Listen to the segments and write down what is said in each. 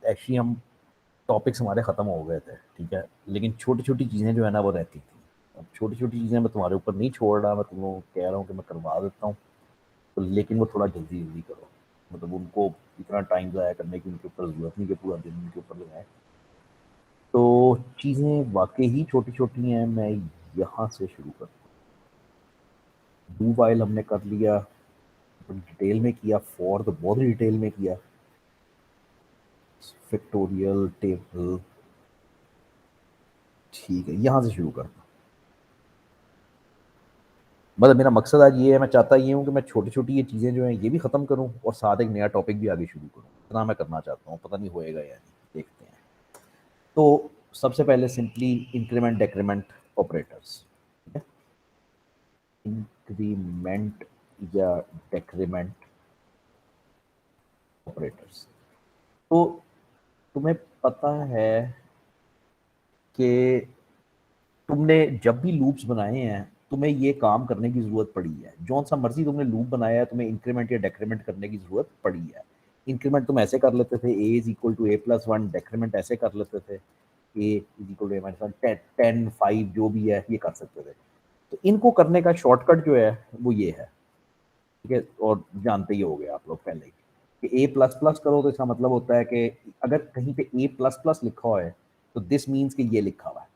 Actually हम topics हमारे ख़त्म हो गए थे, ठीक है, लेकिन छोटी छोटी चीज़ें जो है ना वो रहती थी। अब छोटी छोटी चीज़ें मैं तुम्हारे ऊपर नहीं छोड़ रहा, मैं तुम लोगों को कह रहा हूँ कि मैं करवा देता हूँ, तो लेकिन वो थोड़ा जल्दी जल्दी करो, मतलब उनको इतना टाइम ज़ाया करने की उनके ऊपर ज़रूरत नहीं कि पूरा दिन उनके ऊपर लगाए। तो चीज़ें वाकई ही छोटी छोटी हैं। मैं यहाँ से शुरू करता हूँ। डू वाइल हमने कर लिया, डिटेल में किया, फॉर तो बहुत डिटेल में किया, फैक्टोरियल टेबल, ठीक है, यहाँ से शुरू करता हूँ। मतलब मेरा मकसद आज ये है, मैं चाहता ये हूँ कि मैं छोटी छोटी ये चीज़ें जो हैं ये भी ख़त्म करूँ और साथ एक नया टॉपिक भी आगे शुरू करूँ। इतना मैं करना चाहता हूँ, पता नहीं होएगा या नहीं, देखते हैं। तो सबसे पहले सिंपली इंक्रीमेंट डेक्रीमेंट ऑपरेटर्स, ठीक है, इंक्रीमेंट या डेक्रीमेंट ऑपरेटर्स। तो तुम्हें पता है कि तुमने जब भी लूप्स बनाए हैं तुम्हें ये काम करने की ज़रूरत पड़ी है। जौन सा मर्जी तुमने लूप बनाया है, तुम्हें इंक्रीमेंट या डेक्रीमेंट करने की ज़रूरत पड़ी है। इंक्रीमेंट तुम ऐसे कर लेते थे, A is equal to A plus one, decrement ऐसे कर लेते थे, A is equal to A minus one, 10 5 जो भी है ये कर सकते थे। तो इनको करने का शॉर्टकट जो है वो ये है, ठीक है, और जानते ही हो गए आप लोग पहले ही कि ए प्लस प्लस करो तो इसका मतलब होता है कि अगर कहीं पे ए प्लस प्लस लिखा हुआ है तो दिस मीन्स कि ये लिखा हुआ है,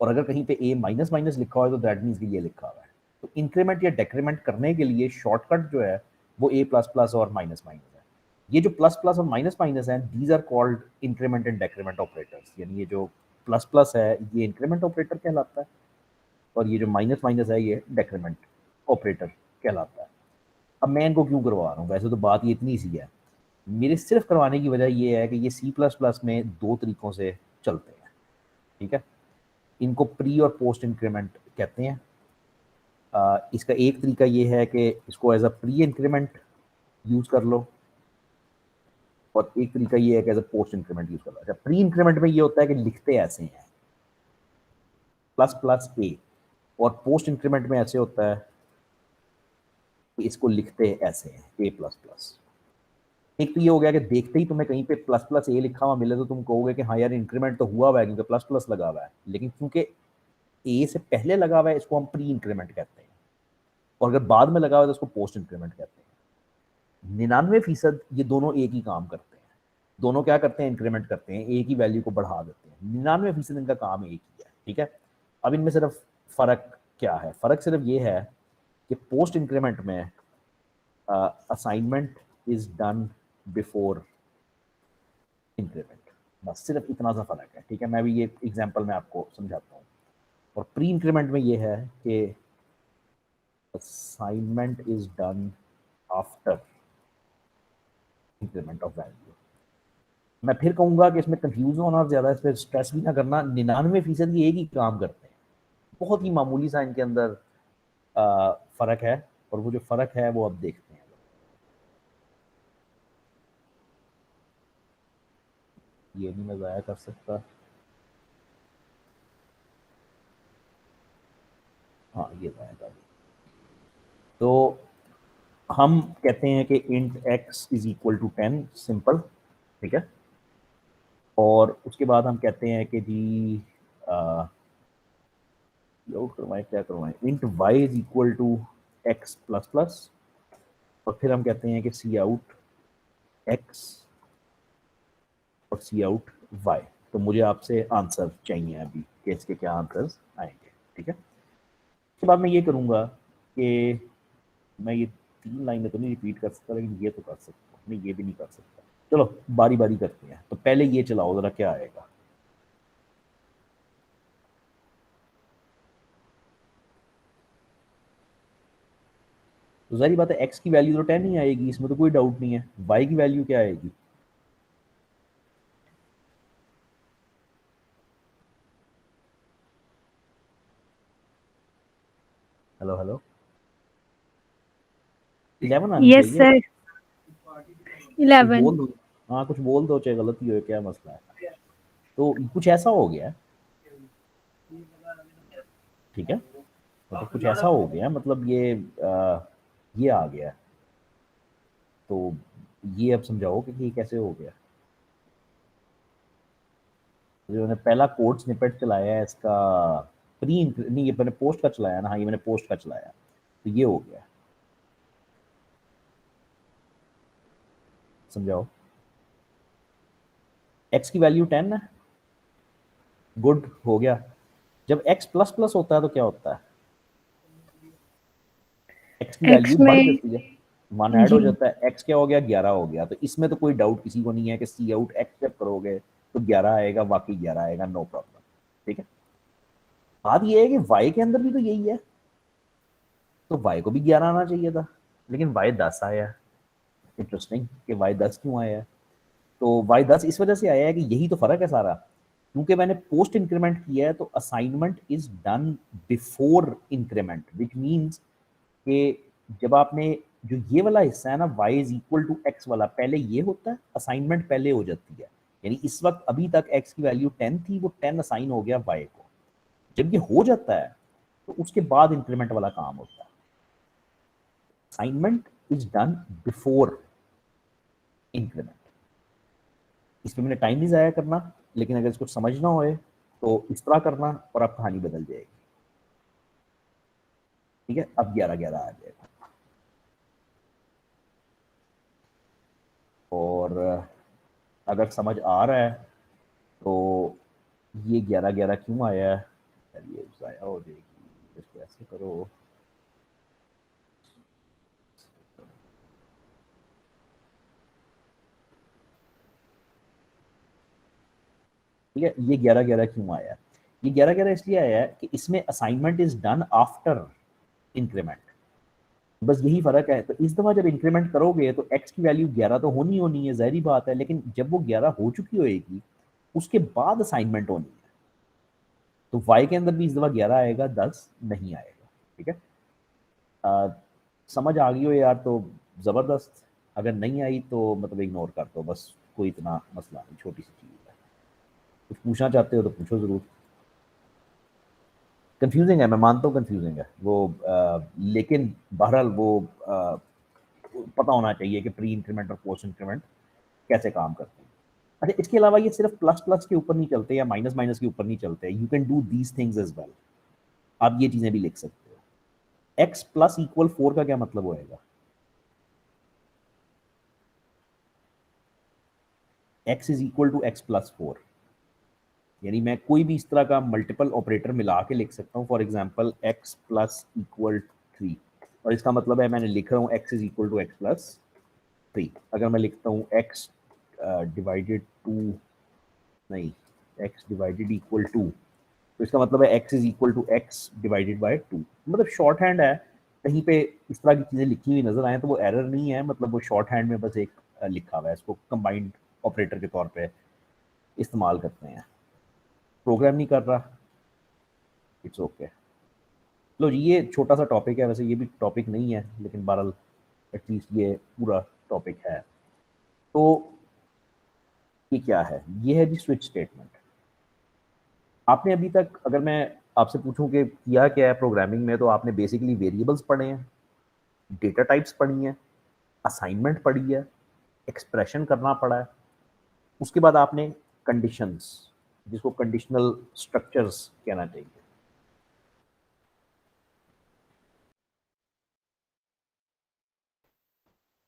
और अगर कहीं पे ए माइनस माइनस लिखा हुआ है तो दैट मीन्स कि ये लिखा हुआ है। तो इंक्रीमेंट या डेक्रीमेंट करने के लिए शॉर्टकट जो है वो ए प्लस प्लस और माइनस माइनस है। ये जो प्लस प्लस और माइनस माइनस है, these are called increment and decrement operators. यानी ये जो प्लस प्लस है ये इंक्रीमेंट ऑपरेटर कहलाता है, और ये जो माइनस माइनस है ये डेक्रीमेंट ऑपरेटर कहलाता है। अब मैं इनको क्यों करवा रहा हूँ, वैसे तो बात ये इतनी सी है, मेरे सिर्फ करवाने की वजह ये है कि ये सी प्लस प्लस में दो तरीकों से चलते हैं, ठीक है। इनको प्री और पोस्ट इंक्रीमेंट कहते हैं। इसका एक तरीका ये है कि इसको as a pre increment use कर लो, और एक तरीका ये है कि as a post increment use कर लो। अच्छा, प्री इंक्रीमेंट में ये होता है कि लिखते ऐसे हैं प्लस प्लस ए, और पोस्ट इंक्रीमेंट में ऐसे होता है कि इसको लिखते ऐसे हैं ए प्लस प्लस। एक तो ये हो गया कि देखते ही तुम्हें कहीं पे प्लस प्लस ए लिखा हुआ मिले तो तुम कहोगे कि हाँ यार इंक्रीमेंट तो हुआ हुआ है क्योंकि प्लस प्लस लगा हुआ है, लेकिन क्योंकि ए से पहले लगा हुआ है इसको हम प्री इंक्रीमेंट कहते हैं, और अगर बाद में लगा हुआ है तो उसको पोस्ट इंक्रीमेंट कहते हैं। 99% ये दोनों एक ही काम करते हैं, दोनों क्या करते हैं, इंक्रीमेंट करते हैं, ए की वैल्यू को बढ़ा देते हैं। 99% इनका काम एक ही है, ठीक है। अब इनमें सिर्फ फर्क क्या है, फर्क सिर्फ ये है कि पोस्ट इंक्रीमेंट में assignment is done before increment, बस सिर्फ इतना सा फर्क है, ठीक है। मैं भी ये एग्जांपल में आपको समझाता हूँ। और प्री इंक्रीमेंट में ये है कि assignment is done after increment of value. मैं फिर कहूंगा कि इसमें कंफ्यूज होना, ज्यादा इस पर स्ट्रेस भी ना करना, 99% ये एक ही काम करते हैं, बहुत ही मामूली सा इनके अंदर फर्क है, और वो जो फर्क है वो अब देखते हैं। ये नहीं मैं ज़ाया कर सकता, हाँ ये ज़ाया कर दिया। तो हम कहते हैं कि int x is equal to 10, simple, ठीक है। और उसके बाद हम कहते हैं कि जी लोड करवाएं, क्या करवाएं, int y is equal to x plus plus, और फिर हम कहते हैं कि सी आउट एक्स और सी आउट वाई। तो मुझे आपसे आंसर चाहिए अभी कि इसके क्या आंसर्स आएंगे, ठीक है। उसके बाद मैं ये करूँगा कि मैं ये 3 लाइनें तो नहीं रिपीट कर सकता, लेकिन ये तो कर सकता हूँ, नहीं ये भी नहीं कर सकता। चलो बारी बारी करते हैं, तो पहले ये चलाओ ज़रा क्या आएगा। तो जारी बात है एक्स की वैल्यू तो 10 ही आएगी, इसमें तो कोई डाउट नहीं है। वाई की वैल्यू क्या आएगी, हेलो हेलो, 11 आनी यस चाहिए। सर, कुछ 11। बोल दो, हाँ कुछ बोल दो, चाहे गलती हो, क्या मसला है। तो कुछ ऐसा हो गया, ठीक है, मतलब कुछ ऐसा हो गया, मतलब ये आ गया। तो ये अब समझाओ कि ये कैसे हो गया। जो मैंने पहला कोड स्निपेट चलाया है इसका प्री नहीं, ये मैंने पोस्ट का चलाया ना, हाँ ये मैंने पोस्ट का चलाया, तो ये हो गया, समझाओ। एक्स की वैल्यू 10 है, गुड हो गया। जब एक्स प्लस प्लस होता है तो क्या होता है, एक्स की वैल्यू एक्स बढ़ में। जाती है, वन ऐड हो जी। जाता है, एक्स क्या हो गया 11 हो गया। तो इसमें तो कोई डाउट किसी को नहीं है कि सी आउट एक्स जब करोगे तो 11 आएगा, वाकई 11 आएगा, नो प्रॉब्लम। ठीक है, बात ये है कि वाई के अंदर भी तो यही है, तो वाई को भी 11 आना चाहिए था, लेकिन वाई 10 आया। इंटरेस्टिंग कि वाई 10 क्यों आया है। तो वाई 10 इस वजह से आया है कि यही तो फर्क है सारा, क्योंकि मैंने पोस्ट इंक्रीमेंट किया है, तो assignment is done before increment, which means कि जब आपने जो ये वाला हिस्सा है ना, y is equal to x वाला, पहले ये होता है, असाइनमेंट पहले हो जाती है। यानी इस वक्त अभी तक x की वैल्यू 10 थी, वो 10 असाइन हो गया y को। जब ये हो जाता है तो उसके बाद इंक्रीमेंट वाला काम होता है। Assignment is done before increment. इसमें मैंने टाइम नहीं ज़ाया करना, लेकिन अगर इसको समझना हो तो इस तरह करना और अब कहानी बदल जाएगी। ठीक है, अब 11-11 आ जाएगा। और अगर समझ आ रहा है तो ये 11-11 क्यों आया है, चलिए ज़ाया हो जाएगी, इसको ऐसे करो। ठीक है, ये 11-11 क्यों आया है, ये 11-11 इसलिए आया है कि इसमें assignment is done after increment. बस यही फर्क है। तो इस दफा जब इंक्रीमेंट करोगे तो एक्स की वैल्यू 11 तो होनी होनी है, जहरी बात है, लेकिन जब वो 11 हो चुकी होगी उसके बाद असाइनमेंट होनी है। तो वाई के अंदर भी इस दफा 11 आएगा, 10 नहीं आएगा। ठीक है, आ, समझ आ गई हो यार तो ज़बरदस्त, अगर नहीं आई तो मतलब इग्नोर कर दो बस, कोई इतना मसला नहीं, छोटी सी चीज़ है। कुछ पूछना चाहते हो तो पूछो ज़रूर। कंफ्यूजिंग है, मैं मानता हूँ कंफ्यूजिंग है वो, लेकिन बहरहाल वो पता होना चाहिए कि प्री इंक्रीमेंट और पोस्ट इंक्रीमेंट कैसे काम करते हैं। अच्छा, इसके अलावा ये सिर्फ प्लस प्लस के ऊपर नहीं चलते या माइनस माइनस के ऊपर नहीं चलते, you can do these things as well. आप ये चीज़ें भी लिख सकते हो। एक्स प्लस इक्वल 4 का क्या मतलब होएगा, x is equal to x plus 4। यानी मैं कोई भी इस तरह का मल्टीपल ऑपरेटर मिला के लिख सकता हूँ, for example x plus equal 3, और इसका मतलब है मैंने लिख रहा हूँ x is equal to x plus 3। अगर मैं लिखता हूँ एक्स डिवाइडेड टू, नहीं, एक्स डिवाइडेड इक्वल टू, तो इसका मतलब है x is equal to x divided by 2। मतलब शॉर्ट हैंड है, कहीं पे इस तरह की चीज़ें लिखी हुई नजर आए तो वो एरर नहीं है, मतलब वो शॉर्ट हैंड में बस एक लिखा हुआ है, इसको कंबाइंड ऑपरेटर के तौर पे इस्तेमाल करते हैं। प्रोग्राम नहीं कर रहा, इट्स ओके। लो जी, ये छोटा सा टॉपिक है, वैसे ये भी टॉपिक नहीं है, लेकिन बहरहाल एटलीस्ट ये पूरा टॉपिक है। तो ये क्या है, ये है जी स्विच स्टेटमेंट। आपने अभी तक, अगर मैं आपसे पूछूं कि किया क्या है प्रोग्रामिंग में, तो आपने बेसिकली वेरिएबल्स पढ़े हैं, डेटा टाइप्स पढ़ी हैं, असाइनमेंट पढ़ी है, एक्सप्रेशन करना पड़ा है, उसके बाद आपने कंडीशंस, जिसको कंडीशनल स्ट्रक्चर्स कहना चाहिए,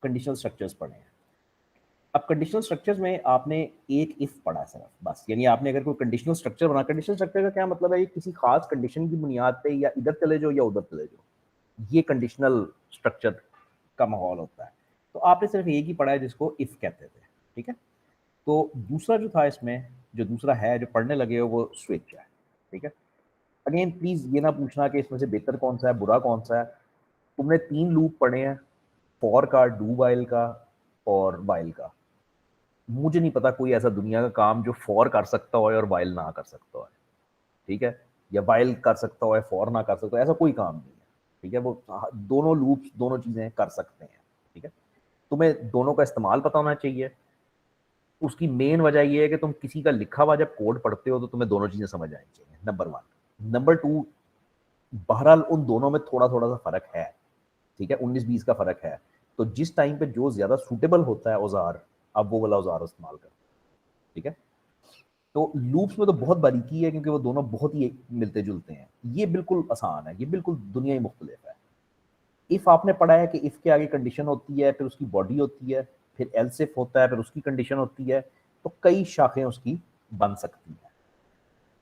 कंडीशनल स्ट्रक्चर्स पढ़े हैं। अब कंडीशनल स्ट्रक्चर्स में आपने एक इफ पढ़ा सिर्फ बस, यानी आपने अगर कोई कंडीशनल स्ट्रक्चर बना, कंडीशनल स्ट्रक्चर का क्या मतलब है, ये किसी खास कंडीशन की बुनियाद पे या इधर चले जाओ या उधर चले जाओ, ये कंडीशनल स्ट्रक्चर का माहौल होता है। तो आपने सिर्फ एक ही पढ़ा है जिसको इफ कहते थे। ठीक है, तो दूसरा जो था इसमें, जो दूसरा है जो पढ़ने लगे हो, वो स्विच है। ठीक है, अगेन प्लीज ये ना पूछना कि इसमें से बेहतर कौन सा है बुरा कौन सा है। तुमने 3 लूप पढ़े हैं, फॉर का, डू वाइल का और वाइल का। मुझे नहीं पता कोई ऐसा दुनिया का काम जो फॉर कर सकता हो और वाइल ना कर सकता हो। ठीक है, या वाइल कर सकता हो फॉर ना कर सकता हो, ऐसा कोई काम नहीं है। ठीक है, वो दोनों लूप्स दोनों चीजें कर सकते हैं। ठीक है, तुम्हें दोनों का इस्तेमाल पता होना चाहिए। उसकी मेन वजह यह है कि तुम किसी का लिखा हुआ जब कोड पढ़ते हो तो तुम्हें दोनों चीजें समझ आनी चाहिए, नंबर 1। नंबर 2, बहरहाल उन दोनों में थोड़ा थोड़ा सा फर्क है। ठीक है, 19-20 का फर्क है। तो जिस टाइम पे जो ज्यादा सूटेबल होता है औजार, अब वो वाला औजार इस्तेमाल कर। ठीक है, तो लूप्स में तो बहुत बारीकी है क्योंकि वो दोनों बहुत ही मिलते जुलते हैं। ये बिल्कुल आसान है, ये बिल्कुल दुनिया ही मुख्तलिफ है। इफ आपने पढ़ा है कि इफ के आगे कंडीशन होती है, फिर उसकी बॉडी होती है, फिर एल्स इफ होता है, फिर उसकी कंडीशन होती है, तो कई शाखें उसकी बन सकती हैं।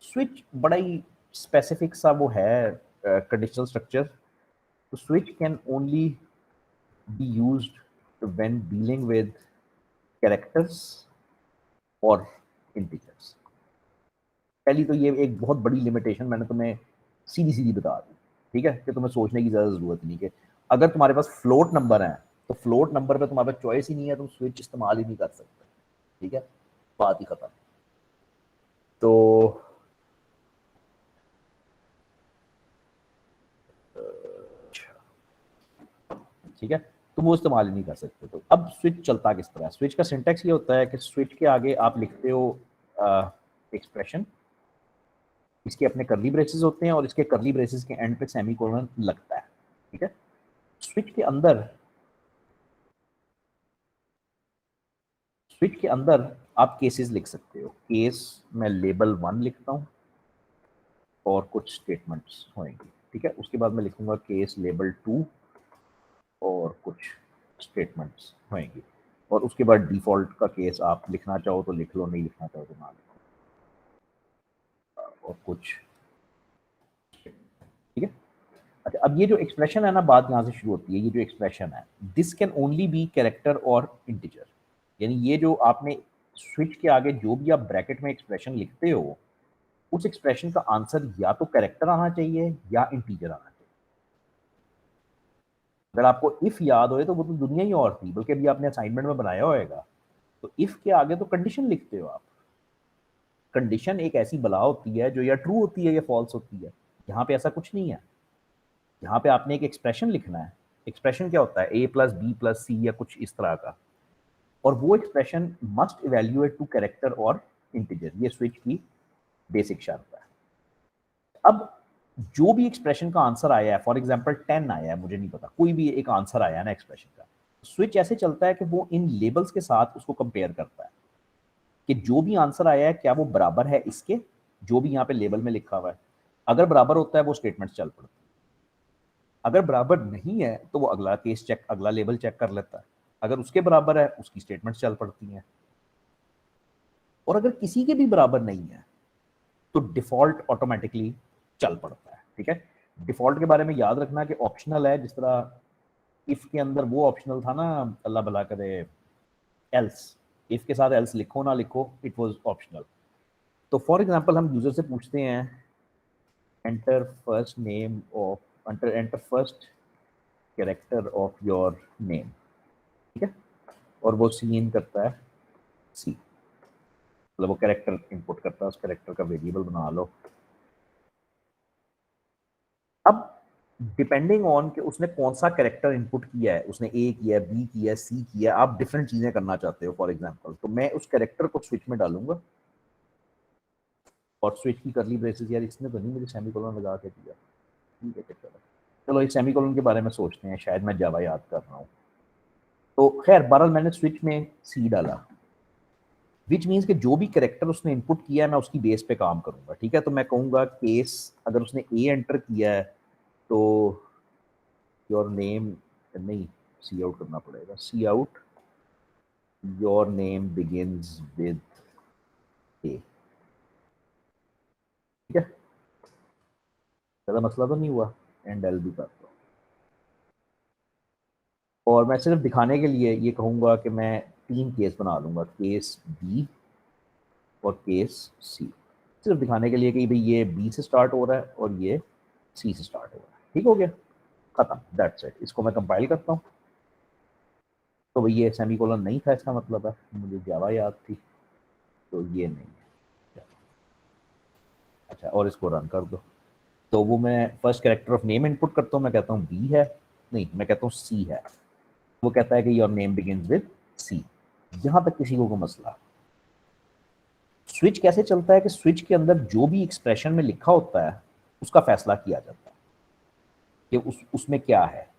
स्विच बड़ा ही स्पेसिफिक सा वो है कंडीशनल स्ट्रक्चर। तो switch can only be used when dealing with characters और इंटीजर्स। पहली तो ये एक बहुत बड़ी लिमिटेशन मैंने तुम्हें सीधी सीधी बता दी, ठीक है, कि तुम्हें सोचने की ज़्यादा ज़रूरत नहीं कि अगर तुम्हारे पास फ्लोट नंबर है तो फ्लोट नंबर पे तुम्हारे पास चॉइस ही नहीं है, तुम स्विच इस्तेमाल ही नहीं कर सकते, ठीक है, बात ही खत्म। तो ठीक है, तुम वो इस्तेमाल ही नहीं कर सकते। तो अब स्विच चलता किस तरह है? स्विच का सिंटेक्स ये होता है कि स्विच के आगे आप लिखते हो एक्सप्रेशन, इसके अपने करली ब्रेसेस होते हैं और इसके करली ब्रेसेस के एंड पे सेमीकोलन लगता है, ठीक है। स्विच के अंदर आप केसेस लिख सकते हो। केस मैं लेबल 1 लिखता हूँ और कुछ स्टेटमेंट्स होंगे, ठीक है। उसके बाद मैं लिखूंगा केस लेबल 2 और कुछ स्टेटमेंट्स होंगी, और उसके बाद डिफॉल्ट का केस आप लिखना चाहो तो लिख लो, नहीं लिखना चाहो तो ना लिखो, और कुछ, ठीक है। अच्छा, अब ये जो एक्सप्रेशन है ना, बात यहाँ से शुरू होती है। ये जो एक्सप्रेशन है, this can only be character और इंटीजर, यानी ये जो आपने स्विच के आगे जो भी आप ब्रैकेट में एक्सप्रेशन लिखते हो, उस एक्सप्रेशन का आंसर या तो कैरेक्टर आना चाहिए या इंटीजर आना चाहिए। अगर आपको इफ याद हो तो वो तो दुनिया ही और थी, बल्कि अभी आपने असाइनमेंट में बनाया होगा। तो इफ के आगे तो कंडीशन लिखते हो आप। कंडीशन एक ऐसी बला होती है जो या ट्रू होती है या फॉल्स होती है। यहाँ पे ऐसा कुछ नहीं है। यहाँ पे आपने एक एक्सप्रेशन लिखना है। एक्सप्रेशन क्या होता है? A plus B plus C या कुछ इस तरह का, और वो expression must evaluate to character और इंटीजर। ये स्विच की बेसिक शर्त है। अब जो भी एक्सप्रेशन का आंसर आया है, फॉर एग्जांपल 10 आया है, मुझे नहीं पता, कोई भी एक आंसर आया है ना एक्सप्रेशन का, स्विच ऐसे चलता है कि वो इन लेबल्स के साथ उसको कंपेयर करता है कि जो भी आंसर आया है क्या वो बराबर है इसके, जो भी यहाँ पे लेबल में लिखा हुआ है। अगर बराबर होता है वो स्टेटमेंट चल पड़ती है, अगर बराबर नहीं है तो वो अगला केस चेक, अगला लेबल चेक कर लेता है। अगर उसके बराबर है उसकी स्टेटमेंट चल पड़ती हैं, और अगर किसी के भी बराबर नहीं है तो डिफॉल्ट ऑटोमेटिकली चल पड़ता है, ठीक है। डिफॉल्ट के बारे में याद रखना कि ऑप्शनल है, जिस तरह इफ के अंदर वो ऑप्शनल था ना, अल्लाह भला करे, एल्स। इफ के साथ एल्स लिखो ना लिखो, इट वाज ऑप्शनल। तो फॉर एग्जांपल हम यूजर से पूछते हैं enter first name of enter first character of your name, ठीक है, और वो सीन करता है सी, मतलब वो कैरेक्टर इनपुट करता है, उस कैरेक्टर का वेरिएबल बना लो। अब डिपेंडिंग ऑन कि उसने कौन सा कैरेक्टर इनपुट किया है, उसने ए किया है, बी किया है, सी किया है, आप डिफरेंट चीजें करना चाहते हो। फॉर एग्जांपल तो मैं उस कैरेक्टर को स्विच में डालूंगा, और स्विच की करली ब्रेसेस, यार इसने तो नहीं मुझे सेमीकोलन लगा के दिया, ठीक है चलो, चलो इस सेमीकोलन के बारे में सोचते हैं, शायद मैं जावा याद कर रहा हूँ। तो खैर बहरहाल मैंने स्विच में सी डाला, विच मीन्स कि जो भी कैरेक्टर उसने इनपुट किया है मैं उसकी बेस पे काम करूंगा, ठीक है। तो मैं कहूंगा केस, अगर उसने ए एंटर किया है तो योर नेम, नहीं, सी आउट करना पड़ेगा, cout your name begins with A, ठीक है। ज़्यादा मसला तो नहीं हुआ, एंड एल भी करता हूँ। और मैं सिर्फ दिखाने के लिए ये कहूँगा कि मैं 3 केस बना लूँगा, केस बी और केस सी, सिर्फ दिखाने के लिए कि भाई ये बी से स्टार्ट हो रहा है और ये सी से स्टार्ट हो रहा है, ठीक हो गया, खत्म, दैट्स इट। इसको मैं कंपाइल करता हूँ। तो भाई ये सेमीकोलन नहीं था, इसका मतलब है मुझे जावा याद थी, तो ये नहीं है। अच्छा, और इसको रन कर दो। तो वो मैं first character of name input करता हूँ, मैं कहता हूँ बी है, नहीं मैं कहता हूँ सी है। वो कहता है कि your name begins with C. यहां तक किसी को कोई मसला? स्विच कैसे चलता है कि स्विच के अंदर जो भी एक्सप्रेशन में लिखा होता है उसका फैसला किया जाता है कि उसमें क्या है।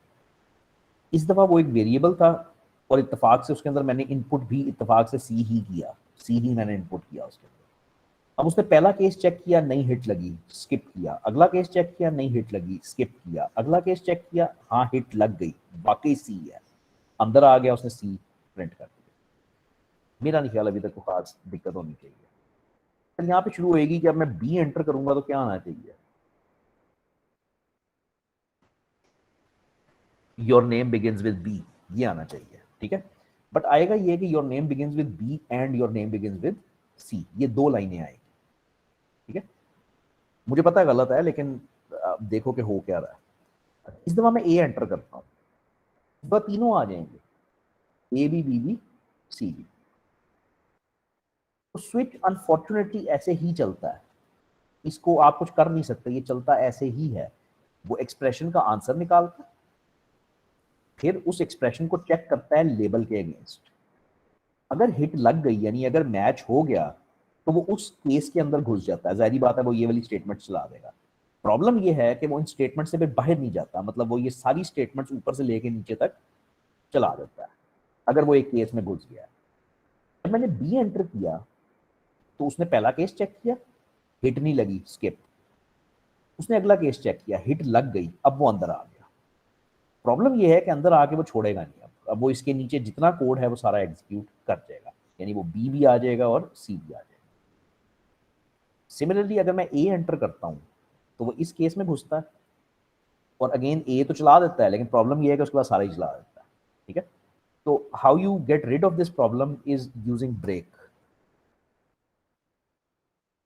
इस दफा वो एक वेरिएबल था और इत्तेफाक से उसके अंदर मैंने इनपुट भी इत्तेफाक से सी ही किया, सी ही मैंने इनपुट किया उसके अंदर। अब उसने पहला केस चेक किया, नहीं हिट लगी, स्किप किया। अगला केस चेक किया, नहीं हिट लगी, स्किप किया। अगला केस चेक किया, हाँ हिट लग गई, वाकई सी है, अंदर आ गया, उसने सी प्रिंट कर दिया। मेरा नहीं ख्याल अभी तक कोई खास दिक्कत होनी चाहिए। फिर यहाँ पे शुरू होएगी कि अब मैं बी एंटर करूंगा तो क्या आना चाहिए, your name begins with B, ये आना चाहिए, ठीक है। बट आएगा ये कि your name begins with B and your name begins with C, ये दो लाइनें आएंगी, ठीक है। मुझे पता है गलत है, लेकिन आप देखो कि हो क्या रहा है। इस दफा मैं ए एंटर करता हूँ, इस बार तीनों आ जाएंगे, A B B B C B. तो स्विच अनफॉर्चुनेटली ऐसे ही चलता है, इसको आप कुछ कर नहीं सकते, ये चलता ऐसे ही है। वो एक्सप्रेशन का आंसर निकालता है, फिर उस एक्सप्रेशन को चेक करता है लेबल के अगेंस्ट। अगर हिट लग गई, यानी अगर मैच हो गया, तो वो उस केस के अंदर घुस जाता है। जाहिर बात है वो ये वाली स्टेटमेंट चला देगा। प्रॉब्लम ये है कि वो इन स्टेटमेंट से फिर बाहर नहीं जाता, मतलब वो ये सारी स्टेटमेंट्स ऊपर से लेके नीचे तक चला देता है, अगर वो एक केस में घुस गया। जब मैंने बी एंटर किया तो उसने पहला केस चेक किया, हिट नहीं लगी, स्किप। उसने अगला केस चेक किया, हिट लग गई, अब वो अंदर आ गया। प्रॉब्लम ये है कि अंदर आके वो छोड़ेगा नहीं, अब वो इसके नीचे जितना कोड है वो सारा एग्जीक्यूट कर जाएगा, यानी वो बी भी आ जाएगा और सी भी आ जाएगा। सिमिलरली अगर मैं ए एंटर करता हूं तो वो इस केस में घुसता है, और अगेन ए तो चला देता है, लेकिन प्रॉब्लम ये है कि उसके बाद सारा ही चला देता है, ठीक है। तो how you get rid of this problem is using break.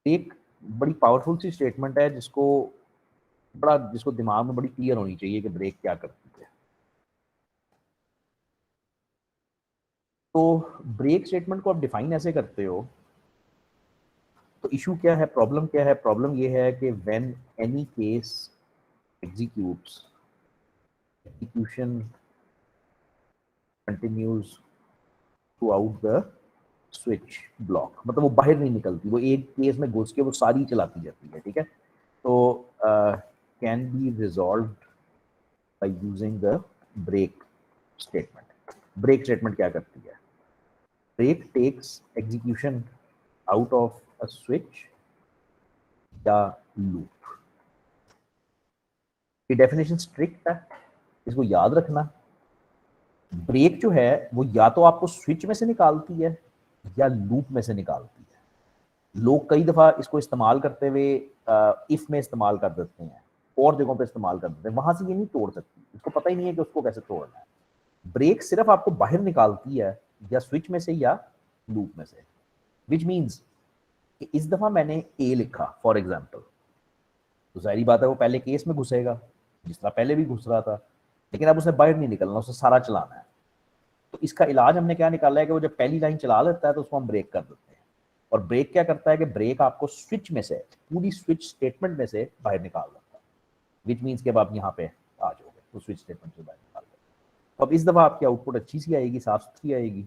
एक बड़ी पावरफुल सी स्टेटमेंट है जिसको दिमाग में बड़ी क्लियर होनी चाहिए कि ब्रेक क्या करती है। तो ब्रेक स्टेटमेंट को आप डिफाइन ऐसे करते हो, तो इशू क्या है, प्रॉब्लम क्या है? प्रॉब्लम ये है कि when any case executes, execution continues through out the switch block, मतलब वो बाहर नहीं निकलती, वो एक केस में घुस के वो सारी चलाती जाती है, ठीक है। तो can be resolve by using the break statement. Break statement क्या करती है? Break takes execution out of a switch या लूप। ये डेफिनेशन स्ट्रिक्ट है, इसको याद रखना। ब्रेक जो है वो या तो आपको स्विच में से निकालती है या लूप में से निकालती है। लोग कई दफा इसको इस्तेमाल करते हुए इफ में इस्तेमाल कर देते हैं, और जगहों पे इस्तेमाल कर देते हैं, वहां से ये नहीं तोड़ सकती, इसको पता ही नहीं है कि उसको कैसे तोड़ना है। ब्रेक सिर्फ आपको बाहर निकालती है, या स्विच में से या लूप में से। विच मीन्स कि इस दफा मैंने ए लिखा फॉर एग्जाम्पल, तो जाहिर बात है वो पहले केस में घुसेगा जिस तरह पहले भी घुस रहा था, लेकिन अब उसे बाहर नहीं निकलना, उसे सारा चलाना है। तो इसका इलाज हमने क्या निकाला है कि वो जब पहली लाइन चला लेता है तो उसको हम ब्रेक कर देते हैं। और ब्रेक क्या करता है कि ब्रेक आपको स्विच में से, पूरी स्विच स्टेटमेंट में से बाहर निकाल देता है। विच मीन्स कि अब आप यहाँ पे आ जाओगे तो स्विच स्टेटमेंट से बाहर निकाल देते। तो अब इस दफा आपकी आउटपुट अच्छी सी आएगी, साफ सुथरी आएगी।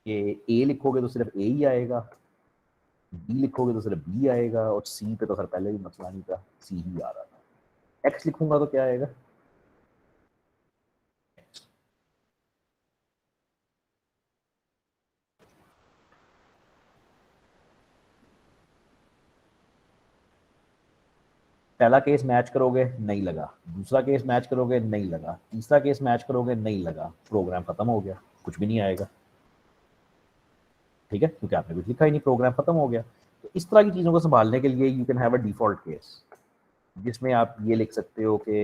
कि ए लिखोगे तो सिर्फ ए ही आएगा, बी लिखोगे तो सिर्फ बी आएगा, और सी पे तो खैर पहले भी मसला नहीं था, सी ही आ रहा था। एक्स लिखूंगा तो क्या आएगा? पहला केस मैच करोगे, नहीं लगा, दूसरा केस मैच करोगे, नहीं लगा, तीसरा केस मैच करोगे, नहीं लगा, प्रोग्राम खत्म हो गया, कुछ भी नहीं आएगा, ठीक है, क्योंकि आपने कुछ लिखा ही नहीं, प्रोग्राम खत्म हो गया। तो इस तरह की चीज़ों को संभालने के लिए you can have a default case, जिसमें आप ये लिख सकते हो कि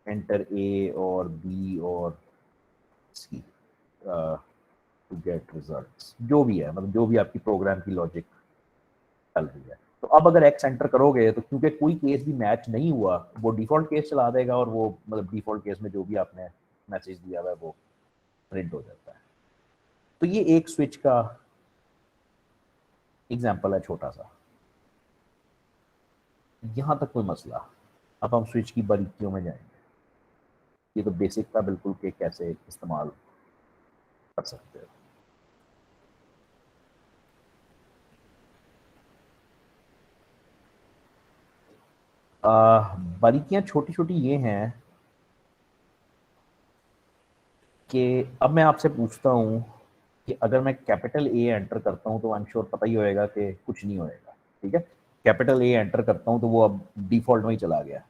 एंटर ए और बी और सी टू गेट रिजल्ट्स, जो भी है, मतलब जो भी आपकी प्रोग्राम की लॉजिक चल रही है। तो अब अगर एक्स एंटर करोगे तो क्योंकि कोई केस भी मैच नहीं हुआ, वो डिफॉल्ट केस चला देगा, और वो मतलब डिफॉल्ट केस में जो भी आपने मैसेज दिया हुआ है वो प्रिंट हो जाता है। तो ये एक स्विच का एग्जांपल है छोटा सा। यहाँ तक कोई मसला? अब हम स्विच की बारीकियों में जाएंगे। ये तो बेसिक था बिल्कुल कि कैसे इस्तेमाल कर सकते हो। बारीकियां छोटी छोटी ये हैं कि अब मैं आपसे पूछता हूँ कि अगर मैं कैपिटल ए एंटर करता हूँ तो आई एम श्योर पता ही होएगा कि कुछ नहीं होएगा, ठीक है। कैपिटल ए एंटर करता हूँ तो वो अब डिफॉल्ट में ही चला गया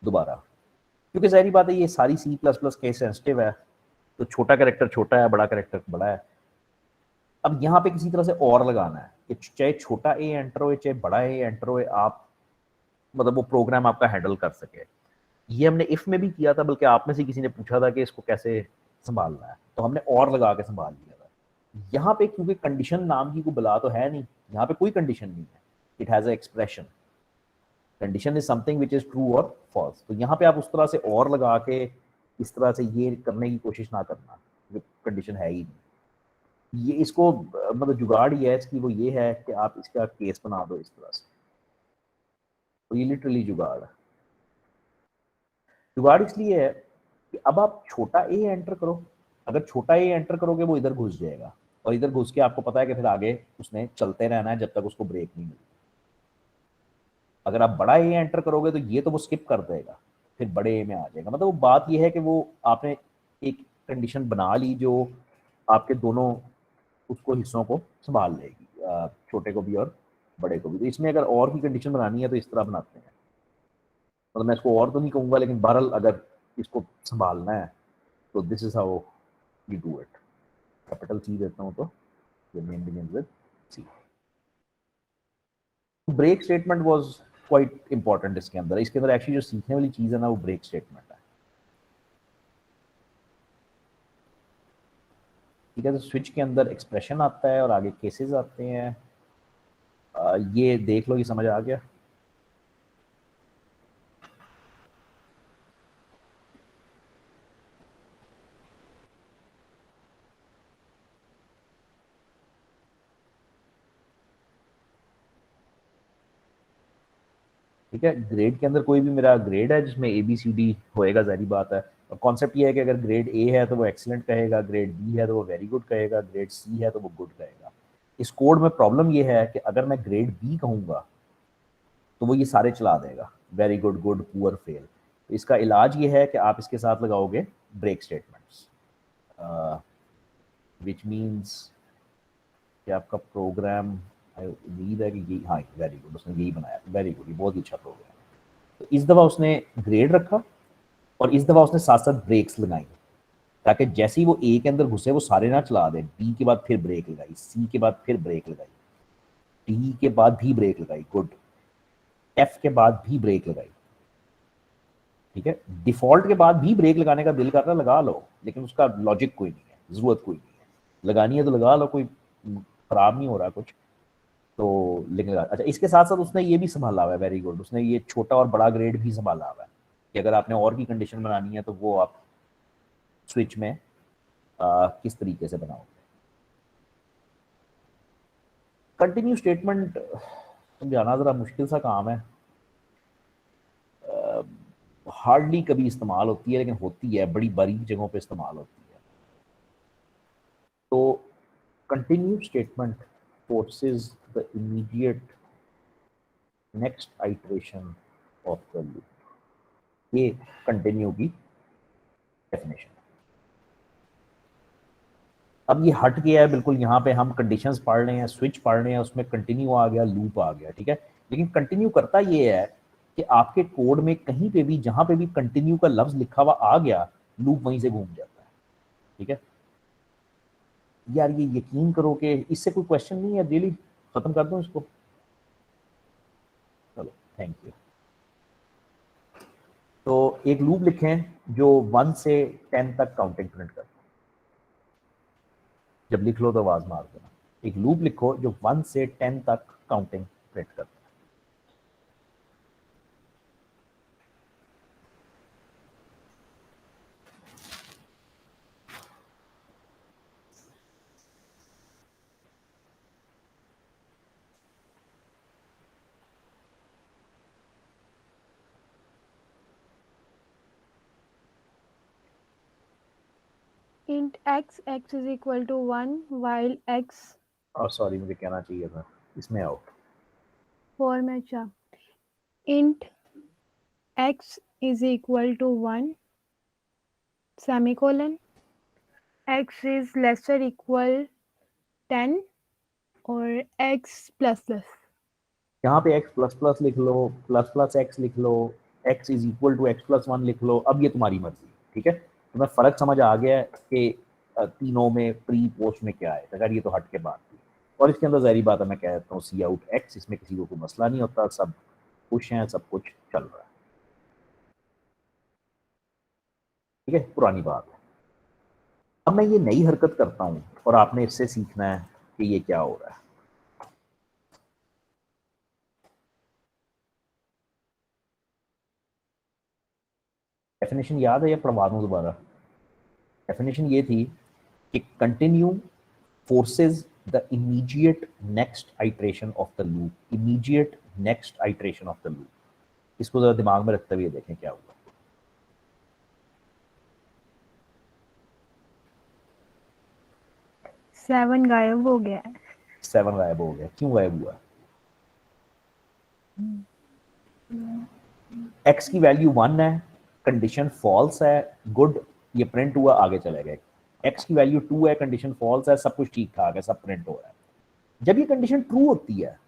दोबारा, क्योंकि जाहिर बात है ये सारी C plus plus case sensitive है, तो छोटा कैरेक्टर छोटा है, बड़ा कैरेक्टर बड़ा है। अब यहाँ पे किसी तरह से और लगाना है कि चाहे छोटा ए एंटर हो चाहे बड़ा ए एंटर हो, आप मतलब वो प्रोग्राम आपका हैंडल कर सके। ये हमने इफ में भी किया था, बल्कि आप में से किसी ने पूछा था कि इसको कैसे संभालना है, तो हमने और लगा के संभाल लिया था। यहाँ पे क्योंकि कंडीशन नाम की कोई बला तो है नहीं, यहाँ पे कोई कंडीशन नहीं है, it has a expression. Condition is something which is true और फॉल्स। तो यहाँ पे आप उस तरह से और लगा के इस तरह से ये करने की कोशिश ना करना, जो कंडीशन है ही नहीं। ये इसको मतलब जुगाड़ ये है इसकी, वो ये है कि आप इसका केस बना दो इस तरह से, तो ये लिटरली जुगाड़ है। जुगाड़ इसलिए है कि अब आप छोटा ए एंटर करो, अगर छोटा ए एंटर करोगे वो इधर घुस जाएगा, और इधर घुस के आपको पता है कि फिर आगे उसने चलते रहना है जब तक उसको ब्रेक नहीं मिलती। अगर आप बड़ा ए एंटर करोगे तो ये तो वो स्किप कर देगा, फिर बड़े ए में आ जाएगा। मतलब वो बात ये है कि वो आपने एक कंडीशन बना ली जो आपके दोनों उसको हिस्सों को संभाल लेगी, छोटे को भी और बड़े को भी। तो इसमें अगर और भी कंडीशन बनानी है तो इस तरह बनाते हैं, मतलब मैं इसको और तो नहीं कहूँगा, लेकिन बहरहाल अगर इसको संभालना है तो this is how you do it. Capital C देता हूँ तो your name begins with C. Break statement was quite important इसके अंदर एक्चुअली जो सीखने वाली चीज़ है ना वो ब्रेक स्टेटमेंट है, ठीक है। तो स्विच के अंदर एक्सप्रेशन आता है और आगे केसेस आते हैं। ये देख लो, ये समझ आ गया। ठीक है, ग्रेड के अंदर कोई भी मेरा ग्रेड है जिसमें ए बी सी डी होएगा, जारी बात है। और कॉन्सेप्ट ये है कि अगर ग्रेड ए है तो वो एक्सीलेंट कहेगा, ग्रेड बी है तो वो वेरी गुड कहेगा, ग्रेड सी है तो वो गुड कहेगा। इस कोड में प्रॉब्लम ये है कि अगर मैं ग्रेड बी कहूँगा तो वो ये सारे चला देगा, very good, good, poor, fail. तो इसका इलाज ये है कि आप इसके साथ लगाओगे ब्रेक स्टेटमेंट्स, विच मीन्स कि आपका प्रोग्राम, उम्मीद है कि ये, हाँ वेरी गुड, उसने यही बनाया, वेरी गुड, ये बहुत ही अच्छा प्रोग्राम। तो इस दफ़ा उसने ग्रेड रखा और इस दफ़ा उसने साथ साथ ब्रेक्स लगाई, ताकि जैसे ही वो ए के अंदर घुसे वो सारे ना चला दे। बी के बाद फिर ब्रेक लगाई, सी के बाद फिर ब्रेक लगाई, डी के बाद भी ब्रेक लगाई, गुड, एफ के बाद भी ब्रेक लगाई, ठीक है। डिफॉल्ट के बाद भी ब्रेक लगाने का दिल कर रहा है लगा लो, लेकिन उसका लॉजिक कोई नहीं है, जरूरत कोई नहीं है। लगानी है तो लगा लो, कोई खराब नहीं हो रहा कुछ, तो लेकिन अच्छा इसके साथ साथ उसने ये भी संभाला हुआ है, वेरी गुड, उसने ये छोटा और बड़ा ग्रेड भी संभाला हुआ है कि अगर आपने और की कंडीशन बनानी है तो वो आप स्विच में किस तरीके से बनाओगे। कंटिन्यू स्टेटमेंट समझाना ज़रा मुश्किल सा काम है, हार्डली कभी इस्तेमाल होती है, लेकिन होती है, बड़ी बारीक जगहों पे इस्तेमाल होती है। तो continue statement forces the immediate next iteration of the loop, ये कंटिन्यू की डेफिनेशन। अब ये हट गया है बिल्कुल, यहाँ पे हम कंडीशंस पढ़ रहे हैं, स्विच पढ़ रहे हैं, उसमें कंटिन्यू आ गया, लूप आ गया, ठीक है। लेकिन कंटिन्यू करता ये है कि आपके कोड में कहीं पे भी जहां पे भी कंटिन्यू का लफ्ज लिखा हुआ आ गया, लूप वहीं से घूम जाता है, ठीक है। यार ये यकीन करो कि इससे कोई क्वेश्चन नहीं है, डेली खत्म कर दूं इसको, चलो थैंक यू। तो एक लूप लिखें जो 1 से 10 तक काउंटिंग प्रिंट करता है। जब लिख लो तो आवाज मार देना। एक लूप लिखो जो 1 से 10 तक काउंटिंग प्रिंट करता है। int x is equal to 1 while x और सॉरी मुझे कहना चाहिए था, इसमें आओ। for में अच्छा int x is equal to 1 semicolon x is lesser equal 10 और x प्लस प्लस। यहाँ पे x प्लस प्लस लिख लो, प्लस प्लस एक्स लिख लो, x is equal to x plus one लिख लो। अब ये तुम्हारी मर्जी, ठीक है। तुम्हें फर्क समझ आ गया है कि तीनों में प्री पोस्ट में क्या है। अगर ये तो हट के बात थी, और इसके अंदर जहरी बात है, मैं कहता हूँ सी आउट x, इसमें किसी को कोई मसला नहीं होता, सब खुश हैं, सब कुछ चल रहा है, ठीक है, पुरानी बात है। अब मैं ये नई हरकत करता हूँ और आपने इससे सीखना है कि ये क्या हो रहा है। डेफिनेशन याद है या पढ़वा दूँ दोबारा? डेफिनेशन ये थी कि continue forces the immediate next iteration of the loop, immediate next iteration of the loop। इसको जरा दिमाग में रखते हुए देखें क्या हुआ। 7 गायब हो गया है। 7 गायब हो गया, क्यों गायब हुआ? x की वैल्यू 1 है, कंडीशन फॉल्स है, गुड, ये प्रिंट हुआ, आगे चले गए। x की वैल्यू 2 है, कंडीशन फॉल्स है, सब कुछ ठीक ठाक है, सब प्रिंट हो रहा है। जब ये कंडीशन ट्रू होती है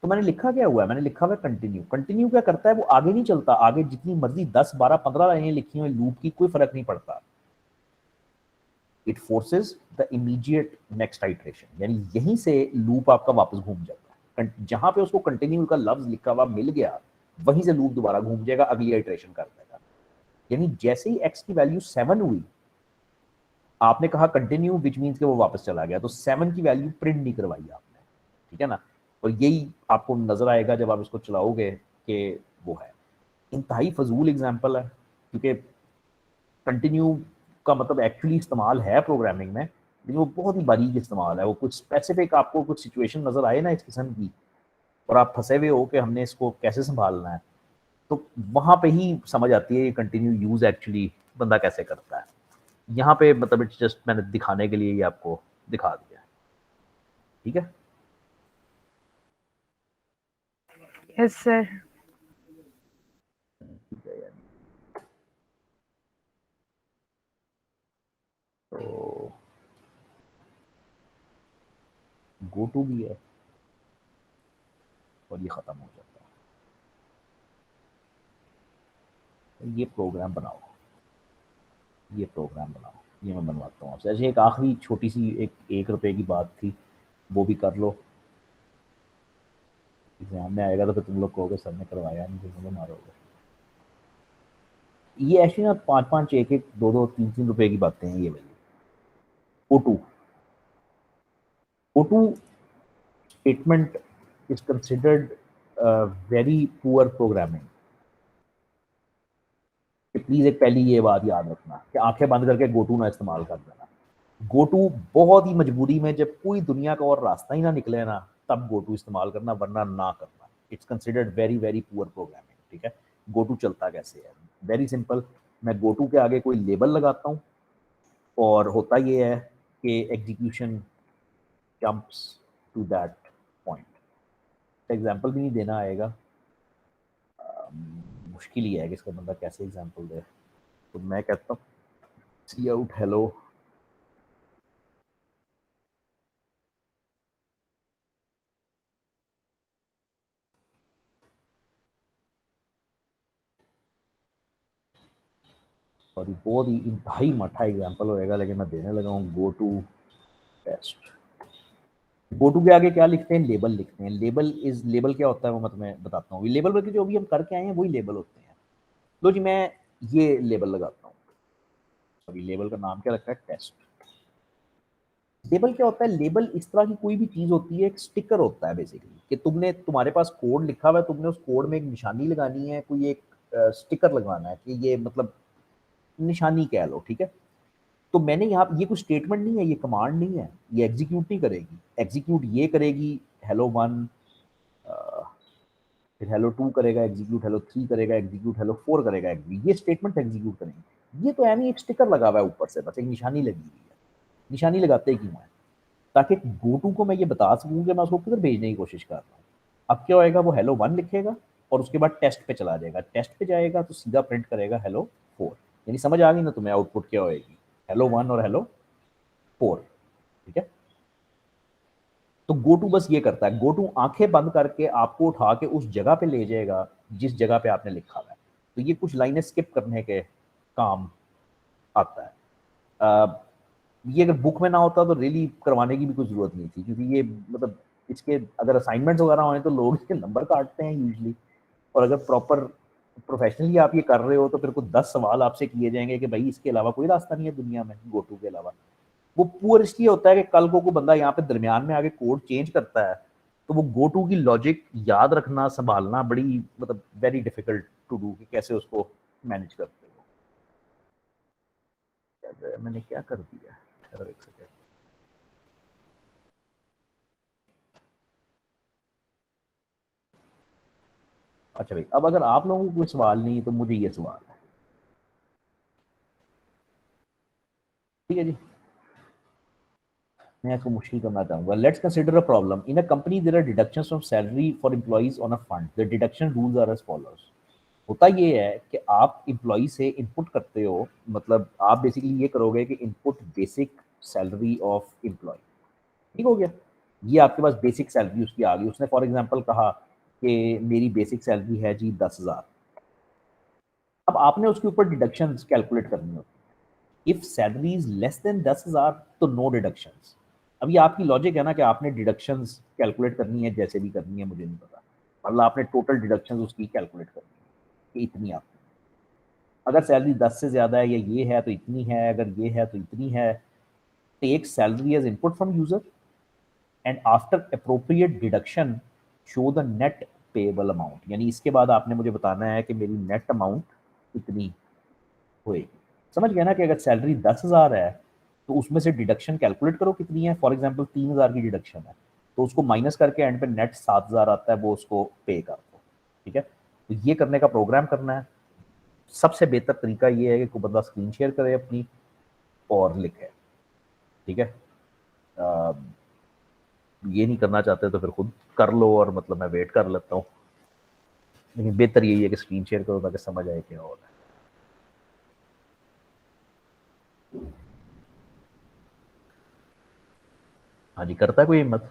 तो मैंने लिखा क्या हुआ है? मैंने लिखा हुआ कंटिन्यू। कंटिन्यू क्या करता है? वो आगे नहीं चलता, आगे जितनी मर्जी 10 12 15 लाइनें लिखी हुई लूप की, कोई फर्क नहीं पड़ता। It forces the immediate next iteration, यानी यहीं से लूप आपका वापस घूम जाता है। जहां पे उसको कंटिन्यू का लफ्ज लिखा हुआ मिल गया, वहीं से लूप दोबारा घूम जाएगा, अगली आइटरेशन कर देगा। यानी जैसे ही x की वैल्यू 7 हुई, आपने कहा कंटिन्यू, विच मीन्स कि वो वापस चला गया, तो 7 की वैल्यू प्रिंट नहीं करवाई आपने, ठीक है ना। और यही आपको नजर आएगा जब आप इसको चलाओगे कि वो है इंतहाई फजूल एग्जाम्पल है, क्योंकि कंटिन्यू का मतलब एक्चुअली इस्तेमाल है प्रोग्रामिंग में, लेकिन वो बहुत ही बारीक इस्तेमाल है। वो कुछ स्पेसिफिक आपको कुछ सिचुएशन नजर आए ना इस किस्म की, और आप फंसे हुए हो कि हमने इसको कैसे संभालना है, तो वहां पे ही समझ आती है ये कंटिन्यू यूज एक्चुअली बंदा कैसे करता है। यहाँ पे मतलब इट्स जस्ट मैंने दिखाने के लिए ये आपको दिखा दिया है, ठीक है। Yes sir. ठीक है यार, तो गो टू भी है और ये ख़त्म हो जाता है। ये प्रोग्राम बनाओ, ये प्रोग्राम बनाओ, ये मैं बनवाता हूँ आपसे। ऐसे एक आखिरी छोटी सी एक रुपए की बात थी, वो भी कर लो। एग्जाम में आएगा तो फिर तुम लोग कहोगे सर ने करवाया नहीं, फिर मुझे मारोगे। ये एक्चुअली ना 5 5 1 1 2 2 3 3 रुपए की बातें हैं ये वाली। O2 O2 statement is considered very poor programming। Please एक पहली ये बात याद रखना कि आंखें बंद करके गोटू ना इस्तेमाल कर देना। गोटू बहुत ही मजबूरी में, जब कोई दुनिया का और रास्ता ही ना निकले ना, तब गोटू इस्तेमाल करना, वरना ना करना। It's considered very very poor programming, ठीक है। गोटू चलता कैसे है? Very simple. मैं गोटू के आगे कोई लेबल लगाता हूँ, और होता ये है कि execution jumps to that point. Example भी नहीं देना आएगा, मुश्किल ही है कि इसका बंदा कैसे एग्जाम्पल दे। तो मैं कहता हूँ सी आउट हेलो, और ये बहुत ही इंतहाई मठा एग्जाम्पल होएगा, लेकिन मैं देने लगा हूँ go to test. Go to के आगे क्या लिखते हैं? लेबल लिखते हैं। लेबल क्या होता है वो मैं तुम्हें बताता हूँ। लेबल बल्कि जो अभी हम करके आए हैं वही लेबल होते हैं। लो जी, मैं ये लेबल लगाता हूँ। अभी लेबल का नाम क्या रखा है? टेस्ट। लेबल क्या होता है? लेबल इस तरह की कोई भी चीज होती है, एक स्टिकर होता है बेसिकली, कि तुमने, तुम्हारे पास कोड लिखा हुआ है, तुमने उस कोड में एक निशानी लगानी है, कोई एक स्टिकर लगवाना है कि ये मतलब निशानी कह लो, ठीक है। तो मैंने यहाँ, ये कुछ स्टेटमेंट नहीं है, ये कमांड नहीं है, ये एग्जीक्यूट नहीं करेगी। एग्जीक्यूट ये करेगी हेलो 1, फिर हेलो 2 करेगा एग्जीक्यूट, हेलो 3 करेगा एग्जीक्यूट, हेलो 4 करेगा एग्जीक्यूट, ये स्टेटमेंट एग्जीक्यूट करेंगे। ये तो यानी एक स्टिकर लगा हुआ है ऊपर से, बस एक निशानी लगी हुई है। निशानी लगाते क्यों है? ताकि गो टू को मैं ये बता सकूं कि मैं उसको किधर भेजने की कोशिश कर रहा हूँ। अब क्या होएगा? वो हेलो 1 लिखेगा और उसके बाद टेस्ट पे चला जाएगा। टेस्ट पे जाएगा तो सीधा प्रिंट करेगा हेलो 4। यानी समझ आ गई ना तुम्हें आउटपुट क्या होएगी? हेलो 1 और हेलो 4, ठीक है। तो गो टू बस ये करता है, गो टू आंखें बंद करके आपको उठा के उस जगह पे ले जाएगा जिस जगह पे आपने लिखा हुआ है। तो ये कुछ लाइनें स्किप करने के काम आता है। ये अगर बुक में ना होता तो रियली करवाने की भी कोई ज़रूरत नहीं थी, क्योंकि ये मतलब इसके अगर असाइनमेंट्स वगैरह हों तो लोग इसके नंबर काटते हैं यूजुअली, और अगर प्रॉपर प्रोफेशनली आप ये कर रहे हो तो फिर कुछ 10 सवाल आपसे किए जाएंगे कि भाई इसके अलावा कोई रास्ता नहीं है दुनिया में गो टू के अलावा। वो पुअर इसलिए होता है कि कल को कोई बंदा यहाँ पे दरमियान में आके कोड चेंज करता है तो वो गो टू की लॉजिक याद रखना संभालना बड़ी मतलब वेरी डिफिकल्ट टू डू कि कैसे उसको मैनेज करते हो। मैंने क्या कर दिया, चलो एक सेकेंड। अच्छा भाई, अब अगर आप लोगों को कोई सवाल नहीं तो मुझे ये सवाल है, ठीक है जी। मैं इसको मुश्किल करना चाहूंगा। Let's consider a problem in a company there are deductions from salary for employees on a fund. The deduction rules are as follows. होता ये है कि आप एम्प्लॉय से इनपुट करते हो, मतलब आप बेसिकली ये करोगे कि input basic salary of employee, ठीक हो गया। ये आपके पास बेसिक सैलरी उसकी आ गई, उसने फॉर एग्जांपल कहा कि मेरी बेसिक सैलरी है जी 10,000। अब आपने उसके ऊपर डिडक्शंस कैलकुलेट करनी होती है। If salary is less than 10,000 तो नो डिडक्शंस। अब ये आपकी लॉजिक है ना कि आपने डिडक्शंस कैलकुलेट करनी है, जैसे भी करनी है मुझे नहीं पता, मतलब आपने टोटल डिडक्शंस उसकी कैलकुलेट करनी है कि इतनी आप, अगर सैलरी 10 से ज़्यादा है या ये है तो इतनी है, अगर ये है तो इतनी है। Take salary as input from user and after appropriate deduction show the net payable amount. यानी इसके बाद आपने मुझे बताना है कि मेरी नेट अमाउंट कितनी होएगी। समझ गया ना कि अगर सैलरी 10,000 है तो उसमें से डिडक्शन कैलकुलेट करो कितनी है। फॉर एग्जाम्पल 3,000 की डिडक्शन है तो उसको माइनस करके एंड पे नेट 7,000 आता है, वो उसको पे कर दो, ठीक है। तो ये करने का प्रोग्राम करना है। सबसे बेहतर तरीका ये है कि कोई बंदा स्क्रीन शेयर करे अपनी और लिखे, ठीक है। अ, ये नहीं करना चाहते तो फिर खुद कर लो, और मतलब मैं वेट कर लेता हूँ, लेकिन बेहतर यही है कि स्क्रीन शेयर करो ताकि समझ आए क्या हो रहा है। हाँ जी, करता है कोई हिम्मत?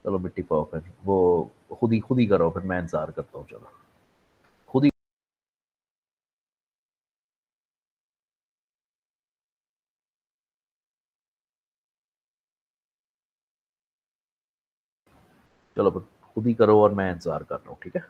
चलो मिट्टी पाओ फिर, वो खुद ही करो, फिर मैं इंतजार करता हूँ। चलो खुद ही। चलो फिर खुद ही करो और मैं इंतजार कर रहा हूँ, ठीक है।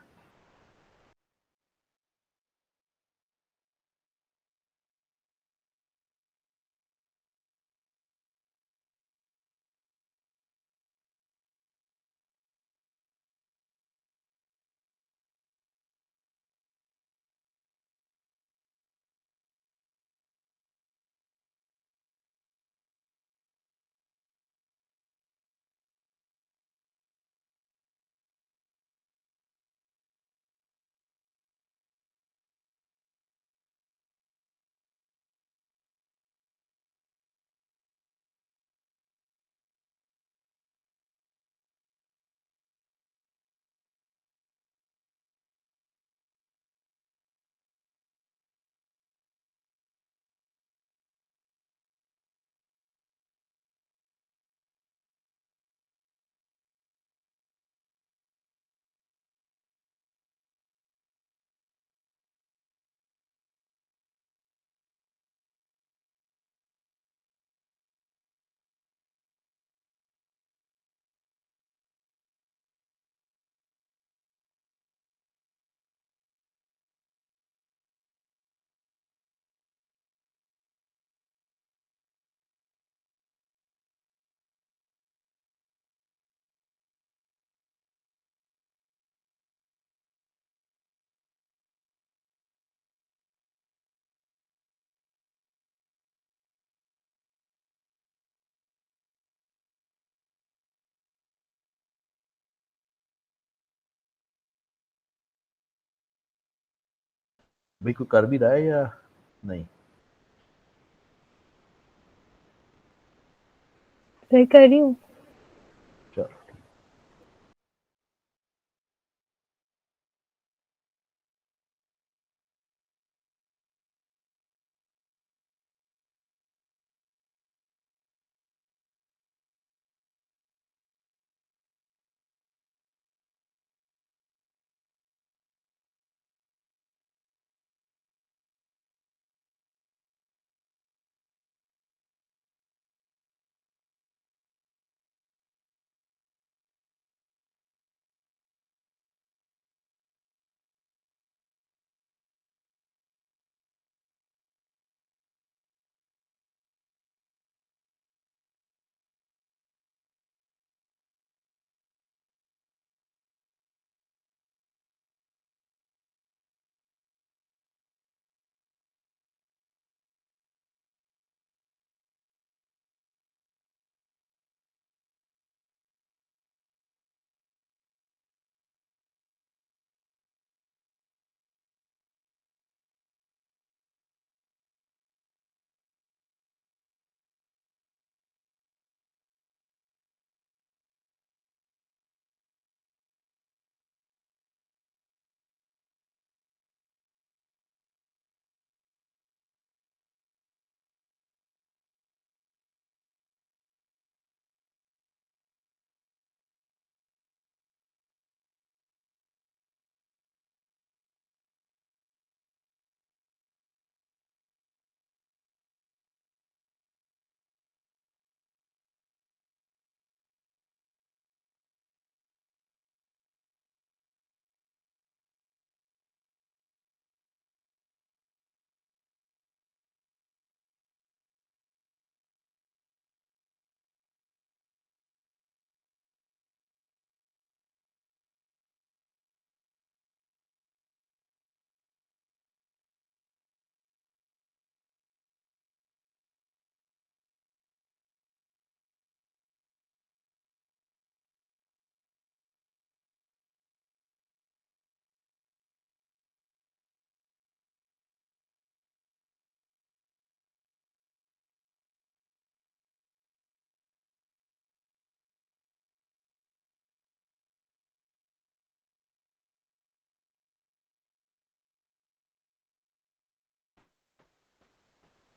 भाई कोई कर भी रहा है या नहीं? ट्राई कर रही हूँ। चलो।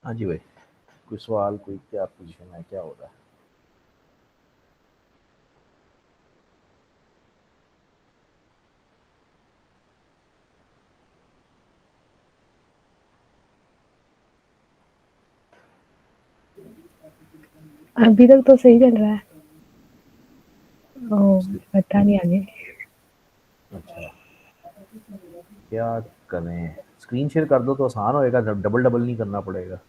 हाँ जी भाई, कोई सवाल, कोई क्या पोजीशन है, क्या हो रहा है? अभी तक तो सही चल रहा है। ओह, इसलिए पता नहीं आगे। अच्छा, क्या करें? स्क्रीन शेयर कर दो तो आसान होएगा, डबल डबल नहीं करना पड़ेगा।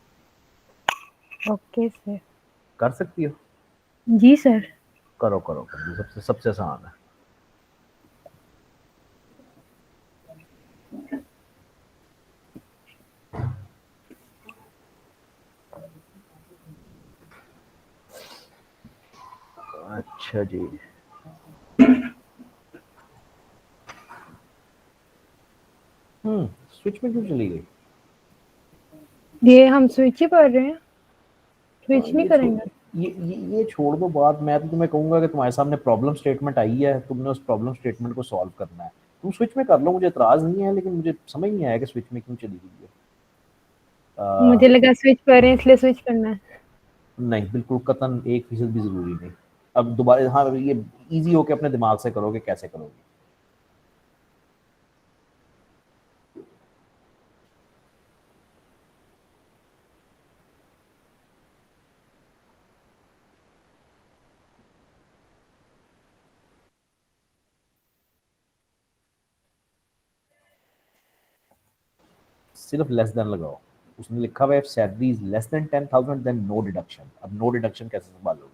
Okay sir. कर सकती हो? जी सर। करो करो करो, सबसे सबसे आसान है। अच्छा जी। स्विच में क्यों चली गई? ये हम स्विच ही पढ़ रहे हैं, हाँ, स्विच नहीं करेंगे। ये छोड़ दो बात। मैं तो तुम्हें कहूंगा कि तुम्हारे सामने प्रॉब्लम स्टेटमेंट आई है, तुमने उस प्रॉब्लम स्टेटमेंट को सॉल्व करना है। तुम स्विच में कर लो, मुझे एतराज नहीं है, लेकिन मुझे समझ नहीं आया कि स्विच में क्यों चली गई है। मुझे लगा स्विच पढ़ रहे हैं इसलिए स्विच करना है। नहीं, बिल्कुल कतन 1% भी ज़रूरी नहीं। अब दोबारा, हाँ, ये ईज़ी होके अपने दिमाग से करोगे, कैसे करोगे? सिर्फ लेस देन लगाओ। उसने लिखा हुआ है salary is less than 10,000 then no deduction. अब नो डिडक्शन कैसे संभालोगी?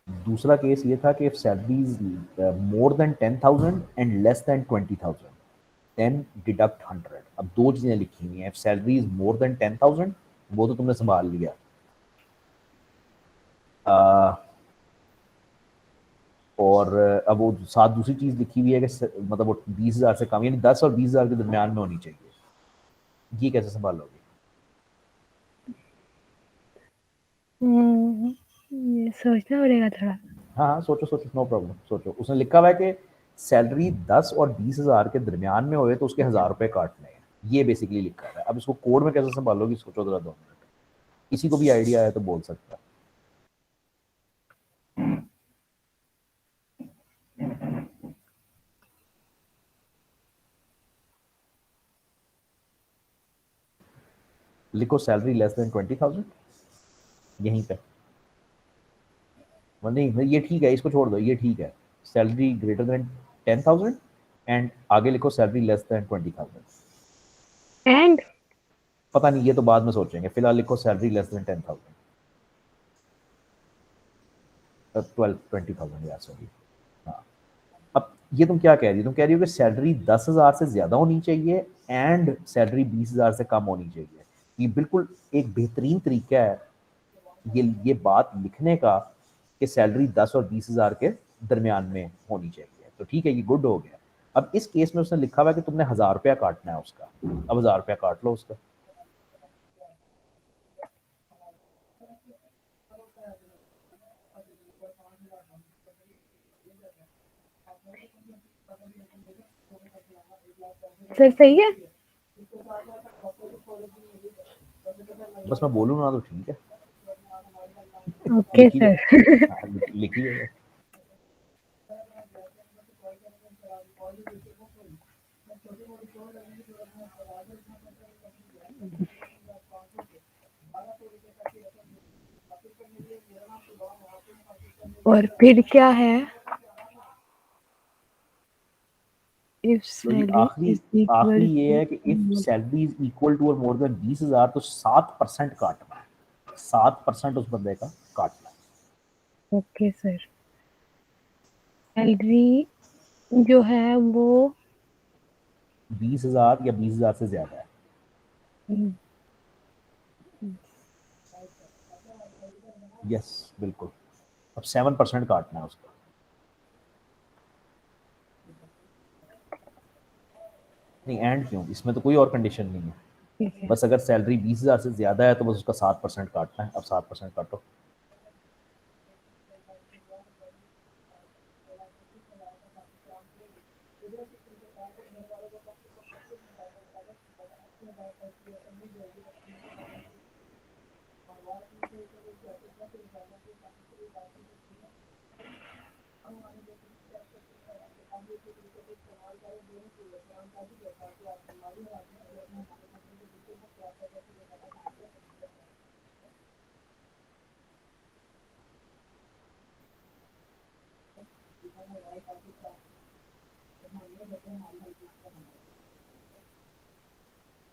दूसरा केस ये था कि if salary is more than 10,000 and less than 20,000 then deduct 100। अब दो चीज़ें लिखी हुई हैं। If salary is more than 10,000, वो तो तुमने संभाल लिया। और अब वो साथ दूसरी चीज़ लिखी हुई है कि मतलब वो 20,000 से कम, यानी 10 और 20,000 के दरमियान में होनी चाहिए। ये कैसे संभालोगे? ये सोचना पड़ेगा थोड़ा। हाँ हाँ, सोचो सोचो, नो प्रॉब्लम, सोचो। उसने लिखा हुआ है कि सैलरी 10 और 20,000 के दरमियान में होए तो उसके 1,000 रुपये काटने हैं। ये बेसिकली लिखा हुआ है। अब इसको कोड में कैसे संभालोगी, सोचो जरा 2 मिनट। किसी को भी आइडिया है तो बोल सकता है। लिखो सैलरी लेस देन 20,000 यहीं पे। नहीं, ये ठीक है, इसको छोड़ दो, ये ठीक है। सैलरी ग्रेटर देन 10,000 एंड आगे लिखो सैलरी लेस देन 20,000। एंड पता नहीं, ये तो बाद में सोचेंगे। फिलहाल लिखो सैलरी लेस देन 10,000, 20,000, या सॉरी। हाँ। अब ये तुम क्या कह रही हो? तुम कह रही हो कि सैलरी 10,000 से ज़्यादा होनी चाहिए एंड सैलरी 20,000 से कम होनी चाहिए। ये बिल्कुल एक बेहतरीन तरीका है ये बात लिखने का, कि सैलरी 10 और 20,000 के दरमियान में होनी चाहिए। तो ठीक है, ये गुड हो गया। अब इस केस में उसने लिखा हुआ है कि तुमने 1,000 रुपया काटना है उसका। अब 1,000 रुपया काट लो उसका। सर सही है। बस मैं बोलूँ ना तो ठीक है। ओके लिखी सर। जाए, हाँ, लिखी जाए। और फिर क्या है? इफ तो जी सैलरी आखिरी इज इक्वल आखिरी ये टू, है कि if salary is equal to और मोर देन 20,000 तो 7% काटना है, 7% उस बंदे का काटना है। Okay sir. सैलरी जो है वो 20,000 या 20,000 से ज्यादा है। यस बिल्कुल। अब 7% काटना है उसका। नहीं एंड क्यों, इसमें तो कोई और कंडीशन नहीं है। ठीक है। बस अगर सैलरी 20,000 से ज्यादा है तो बस उसका 7% काटना है। अब 7% काटो।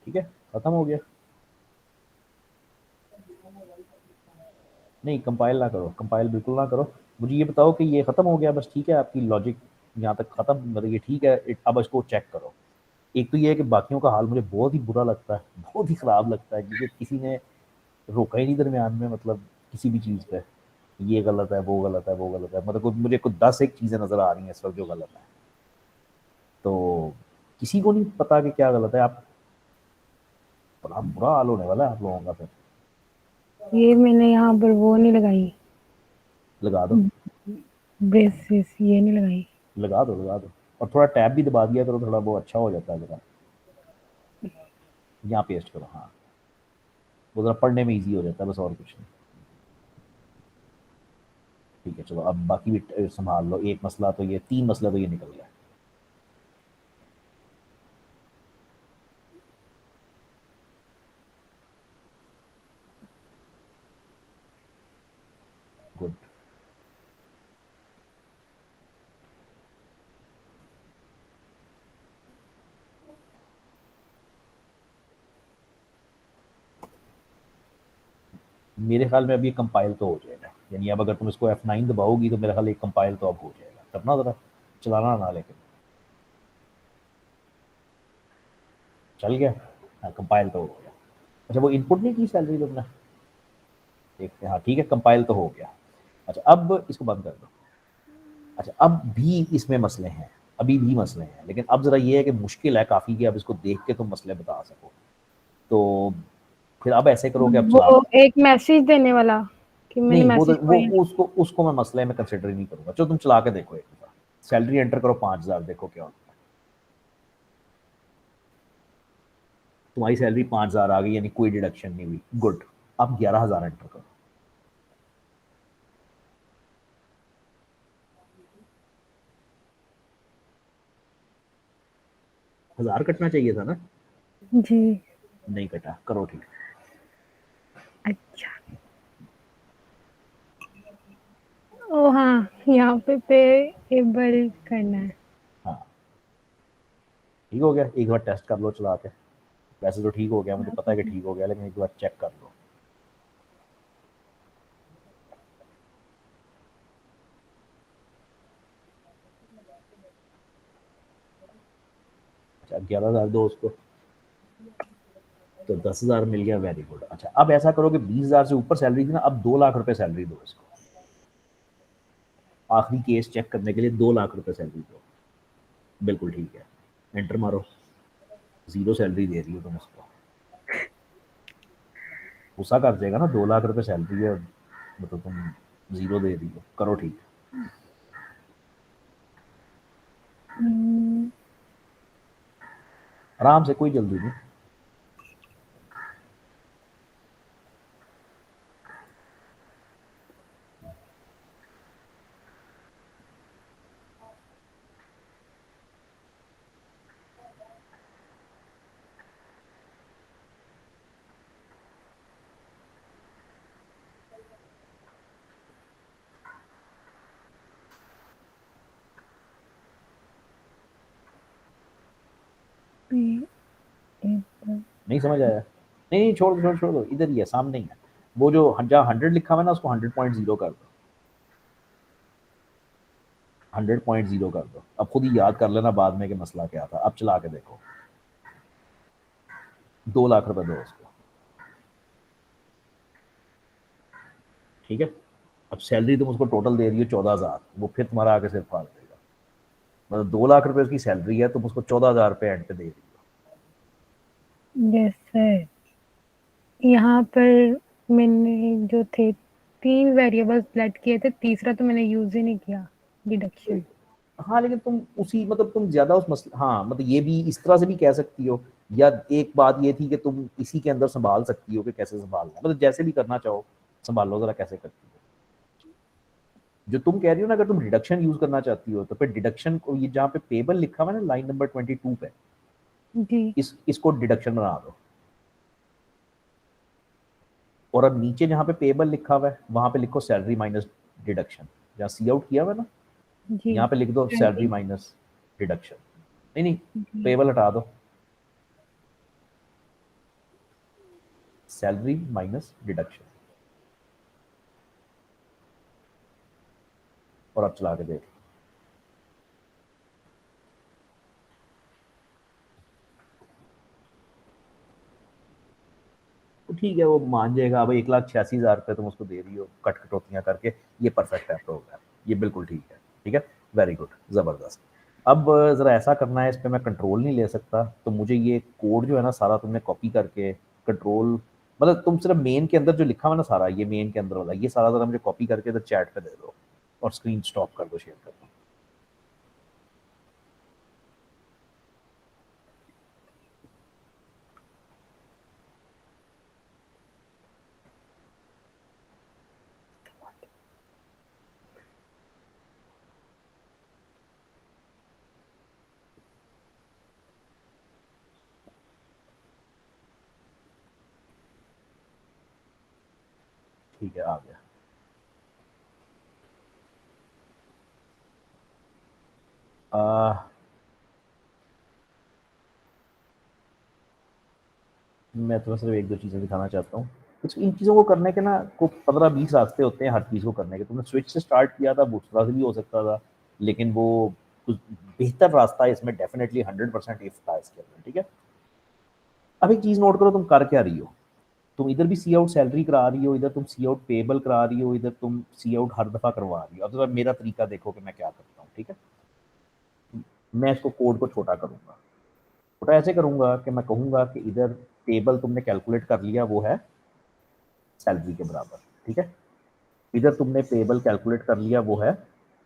ठीक है, खत्म हो गया। नहीं कंपाइल ना करो, कंपाइल बिल्कुल ना करो। मुझे ये बताओ कि ये खत्म हो गया बस, ठीक है आपकी लॉजिक यहाँ तक खत्म, मतलब ये ठीक है। अब इसको चेक करो। एक तो ये है कि बाकियों का हाल मुझे बहुत ही बुरा लगता है, बहुत ही ख़राब लगता है, क्योंकि किसी ने रोका ही नहीं दरमियान में, मतलब किसी भी चीज़ पे ये गलत है, वो गलत है, वो गलत है, मतलब मुझे कुछ 10 एक चीज़ें नज़र आ रही हैं इस वक्त जो गलत है। तो किसी को नहीं पता कि क्या गलत है। आप बड़ा बुरा हाल होने वाला है आप लोगों का फिर। ये मैंने यहाँ पर वो नहीं लगाई, लगा दो, ब्रेसेस ये नहीं लगाई। लगा दो, लगा दो। और थोड़ा टैब भी दबा दिया करो, थोड़ा वो अच्छा हो जाता है ज़रा। यहाँ पेस्ट करो, हाँ वो ज़रा पढ़ने में ईजी हो जाता है, बस और कुछ नहीं। ठीक है चलो, अब बाकी भी संभाल लो। एक मसला तो ये, 3 मसला तो ये निकल गया। गुड। मेरे ख्याल में अब ये कंपाइल तो हो जाएगा, यानी अब अगर तुम इसको F9 दबाओगी तो मेरा ख्याल एक कंपाइल तो अब हो जाएगा। करना ज़रा, चलाना ना लेकिन। चल गया, हाँ कंपाइल तो हो गया। अच्छा वो इनपुट नहीं की सैलरी तुमने, देखते हैं। हाँ ठीक है, कंपाइल तो हो गया। अच्छा अब इसको बंद कर दो। अच्छा अब भी इसमें मसले हैं, अभी भी मसले हैं, लेकिन अब ज़रा ये है कि मुश्किल है काफ़ी कि अब इसको देख के तुम मसले बता सको। तो फिर अब ऐसे करो कि अब चला। वो एक मैसेज देने वाला कि मैंने नहीं वो तो मैसेज वो पॉइंट। उसको उसको मैं मसले में कंसिडर ही नहीं करूँगा। चलो तुम चला के देखो एक बार। सैलरी एंटर करो 5,000, देखो क्या होता है। तुम्हारी सैलरी 5,000 आ गई, यानी कोई डिडक्शन नहीं हुई। गुड। अब 11,000 एंटर करो। 1,000 कटना चाहिए था ना। जी। नहीं कटा, करो ठीक। अच्छा। ओ हाँ, यहाँ पे एबल करना है। हाँ ठीक हो गया, एक बार टेस्ट कर लो चला के। वैसे तो ठीक हो गया, मुझे पता है कि ठीक हो गया, लेकिन एक बार चेक कर लो। अच्छा 11,000 दो उसको, तो 10,000 मिल गया, वेरी गुड। अच्छा अब ऐसा करो कि 20,000 से ऊपर सैलरी थी ना, अब 2 लाख रुपए सैलरी दो इसको। आखिरी केस चेक करने के लिए 2 लाख रुपए सैलरी दो। बिल्कुल ठीक है, एंटर मारो। जीरो सैलरी दे रही हो तुम उसको, गुस्सा कर जाएगा ना। 2 लाख रुपए सैलरी है, मतलब तुम जीरो दे रही हो। करो ठीक। हम्म, आराम से, कोई जल्दी नहीं। नहीं समझ आया? नहीं नहीं, छोड़ छोड़ छोड़ दो, इधर ही है, सामने ही है। वो जो जहाँ 100 लिखा हुआ है ना, उसको 100.0 कर दो, 100.0 कर दो। अब खुद ही याद कर लेना बाद में कि मसला क्या था। अब चला के देखो, 2 लाख रुपए दो उसको, ठीक है। अब सैलरी तुम उसको टोटल दे रही हो 14,000, वो फिर तुम्हारा आगे सिर फाड़ देगा। मतलब 2 लाख रुपए उसकी सैलरी है, तुम उसको 14,000 रुपये एंड पे दे रही हो। Yes sir. यहाँ पर मैंने जो थे 3 वेरिएबल्स सेलेक्ट किए थे, तीसरा तो मैंने यूज ही नहीं किया, डिडक्शन। हाँ लेकिन तुम उसी मतलब तुम ज्यादा उस मसले, हाँ मतलब ये भी इस तरह से भी कह सकती हो, या एक बात ये थी कि तुम इसी के अंदर संभाल सकती हो कि कैसे संभालना, मतलब जैसे भी करना चाहो संभालो जरा कैसे करती हो। जो तुम कह रही हो ना, अगर तुम डिडक्शन यूज करना चाहती हो तो फिर डिडक्शन को, ये जहाँ पे पेबल लिखा हुआ है ना लाइन नंबर 22 पे, जी इसको डिडक्शन बना दो। और अब नीचे जहाँ पे पेबल लिखा हुआ है वहां पे लिखो सैलरी माइनस डिडक्शन। जहाँ सी आउट किया हुआ है ना, जी यहाँ पे लिख दो सैलरी 20 माइनस डिडक्शन। नहीं नहीं, जी पेबल हटा दो, सैलरी माइनस डिडक्शन। और अब चला के देख। तो ठीक है, वो मान जाएगा। अब 1,86,000 रुपये तुम उसको दे रही हो कट कटौतियाँ करके, ये परफेक्ट है प्रोग्राम, ये बिल्कुल ठीक है। ठीक है, वेरी गुड, ज़बरदस्त। अब ज़रा ऐसा करना है, इस पर मैं कंट्रोल नहीं ले सकता, तो मुझे ये कोड जो है ना सारा तुमने कॉपी करके कंट्रोल, मतलब तुम सिर्फ मेन के अंदर जो लिखा हुआ ना सारा, ये मेन के अंदर वाला, ये सारा ज़रा मुझे कॉपी करके इधर चैट पे दे दो और स्क्रीन स्टॉप कर दो शेयर कर दो। ठीक है, आ गया। मैं तुम्हें सिर्फ एक दो चीज़ें दिखाना चाहता हूँ। कुछ इन चीज़ों को करने के ना को 15-20 रास्ते होते हैं हर चीज़ को करने के। तुमने स्विच से स्टार्ट किया था, बूटस्ट्रैप से भी हो सकता था, लेकिन वो कुछ बेहतर रास्ता है इसमें, डेफिनेटली 100% इफ था इसके अंदर। ठीक है, अब एक चीज़ नोट करो, तुम कर क्या रही हो। तुम इधर भी सी आउट सैलरी करा रही हो, इधर तुम सी आउट पेबल करा रही हो, इधर तुम सी आउट हर दफ़ा करवा रही हो। अब जरा मेरा तरीका देखो कि मैं क्या करता हूँ। ठीक है, मैं इसको कोड को छोटा करूँगा। छोटा ऐसे करूँगा कि मैं कहूँगा कि इधर टेबल तुमने कैलकुलेट कर लिया, वो है सैलरी के बराबर। ठीक है, इधर तुमने पेबल कैलकुलेट कर लिया, वो है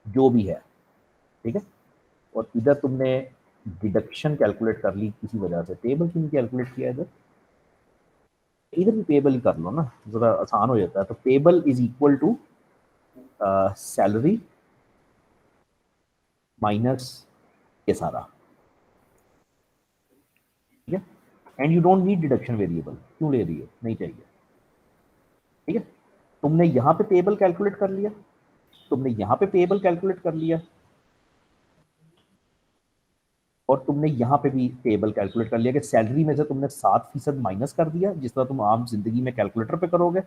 जो भी है। ठीक है, और इधर तुमने डिडक्शन कैलकुलेट कर ली किसी वजह से, पेबल क्यों कैलकुलेट किया इधर, इधर भी पेबल ही कर लो ना, ज़रा आसान हो जाता है। तो payable is equal to salary minus ये सारा। ठीक है, and you don't need deduction variable, क्यों ले रही हो, नहीं चाहिए। ठीक है, तुमने यहाँ पे पेबल कैलकुलेट कर लिया, तुमने यहाँ पे पेबल कैलकुलेट कर लिया, और तुमने यहाँ पे भी टेबल कैलकुलेट कर लिया कि सैलरी में से तुमने 7% माइनस कर दिया, जिस तरह तुम आम जिंदगी में कैलकुलेटर पे करोगे,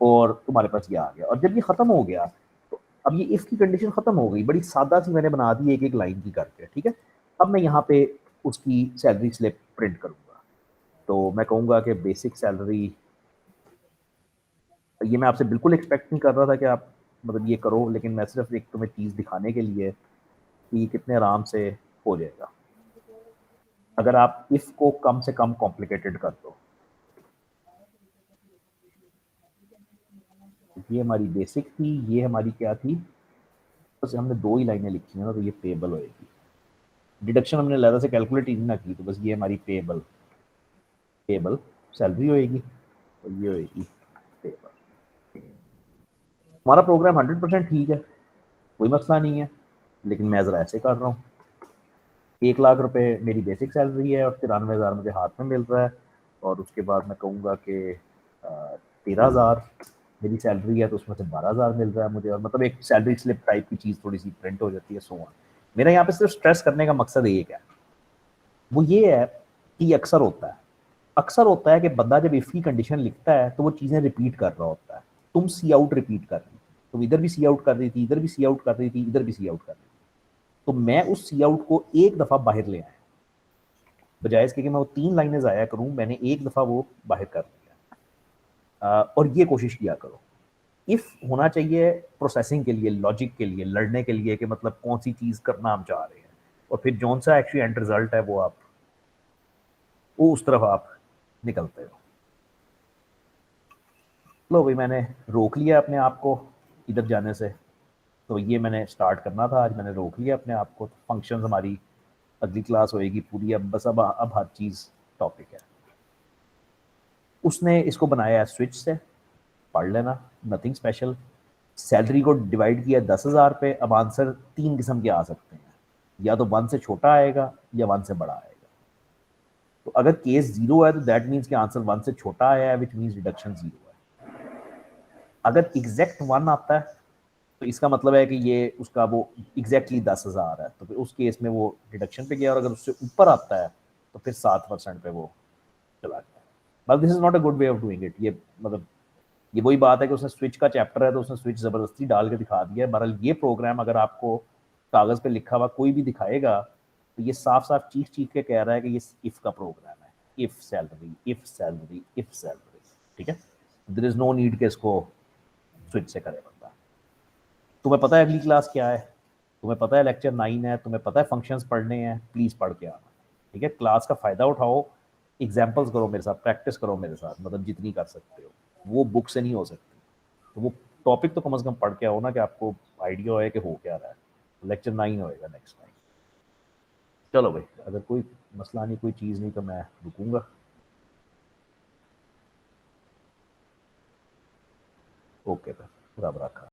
और तुम्हारे पास ये आ गया। और जब ये खत्म हो गया, तो अब ये इफ की कंडीशन खत्म हो गई, बड़ी सादा सी मैंने बना दी एक एक लाइन की करके। ठीक है, अब मैं यहाँ पे उसकी सैलरी स्लिप प्रिंट करूंगा। तो मैं कहूँगा कि बेसिक सैलरी, ये मैं आपसे बिल्कुल एक्सपेक्ट नहीं कर रहा था कि आप मतलब ये करो, लेकिन मैं सिर्फ एक तुम्हें चीज़ दिखाने के लिए कि ये कितने आराम से हो जाएगा अगर आप इसको कम से कम कॉम्प्लिकेटेड कर दो। ये हमारी बेसिक थी, ये हमारी क्या थी, बस हमने 2 ही लाइनें लिखी हैं ना, तो ये पेबल होएगी। डिडक्शन हमने अलग से कैलकुलेट ही ना की, तो बस ये हमारी पेबल पेबल सैलरी होएगी, और ये होएगी पेबल। हमारा प्रोग्राम 100% ठीक है, कोई मसला नहीं है, लेकिन मैं ज़रा ऐसे कर रहा हूँ। 1 लाख रुपए मेरी बेसिक सैलरी है, और 93,000 मुझे हाथ में मिल रहा है, और उसके बाद मैं कहूँगा कि 13,000 मेरी सैलरी है, तो उसमें से 12,000 मिल रहा है मुझे, और मतलब एक सैलरी स्लिप टाइप की चीज़ थोड़ी सी प्रिंट हो जाती है, सो ऑन। मेरा यहाँ पे सिर्फ स्ट्रेस करने का मकसद एक है, वो ये है कि अक्सर होता है अक्सर होता है कि बंदा जब इफ की कंडीशन लिखता है तो वो चीज़ें रिपीट कर रहा होता है। तुम सी आउट रिपीट कर रही थी, तुम इधर भी सी आउट कर रही थी, इधर भी सी आउट कर रही थी, इधर भी सी आउट कर रही थी। तो मैं उस सी आउट को एक दफ़ा बाहर ले आया, बजाय इसके कि मैं वो 3 लाइनें ज़ाया करूँ, मैंने एक दफ़ा वो बाहर कर लिया। और ये कोशिश किया करो। इफ होना चाहिए प्रोसेसिंग के लिए, लॉजिक के लिए, लड़ने के लिए कि मतलब कौन सी चीज़ करना हम चाह रहे हैं, और फिर जौन सा एक्चुअली एंड रिजल्ट है वो उस तरफ आप निकलते हो। लो भाई, मैंने रोक लिया अपने आप को इधर जाने से। तो ये मैंने स्टार्ट करना था, आज मैंने रोक लिया अपने आप को। फंक्शन हमारी अगली क्लास होएगी पूरी, अब बस अब हर चीज़ टॉपिक है। उसने इसको बनाया है स्विच से, पढ़ लेना, नथिंग स्पेशल। सैलरी को डिवाइड किया 10,000 पे। अब आंसर 3 किस्म के आ सकते हैं, या तो 1 से छोटा आएगा या 1 से बड़ा आएगा। तो अगर केस 0 है तो दैट मीन्स कि आंसर 1 से छोटा आया है, विच मीन्स डिडक्शन 0 है। अगर एग्जैक्ट 1 आता है तो इसका मतलब है कि ये उसका वो एग्जैक्टली 10,000 है, तो फिर उस केस में वो डिडक्शन पे गया। और अगर उससे ऊपर आता है तो फिर 7% पे वो चला गया। But this is not a good way of doing it. ये मतलब ये वही बात है कि उसने स्विच का चैप्टर है तो उसने स्विच ज़बरदस्ती डाल के दिखा दिया है। बहरहाल ये प्रोग्राम अगर आपको कागज़ पे लिखा हुआ कोई भी दिखाएगा तो ये साफ साफ चीख चीख के कह रहा है कि ये इफ़ का प्रोग्राम है। If salary, if salary, if salary. ठीक है, देयर इज़ नो नीड के इसको स्विच से करे बंदा। तुम्हें पता है अगली क्लास क्या है, तुम्हें पता है लेक्चर 9 है, तुम्हें पता है फंक्शंस पढ़ने हैं, प्लीज़ पढ़ के आना। ठीक है, क्लास का फ़ायदा उठाओ, एग्जाम्पल्स करो मेरे साथ, प्रैक्टिस करो मेरे साथ, मतलब जितनी कर सकते हो। वो बुक से नहीं हो सकती, तो वो टॉपिक तो कम से कम पढ़ के आओ ना, कि आपको आइडिया हो कि हो क्या रहा है। लेक्चर 9 होएगा नेक्स्ट टाइम। चलो भाई, अगर कोई मसला नहीं, कोई चीज़ नहीं, तो मैं रुकूंगा। ओके भाई, रब रखा।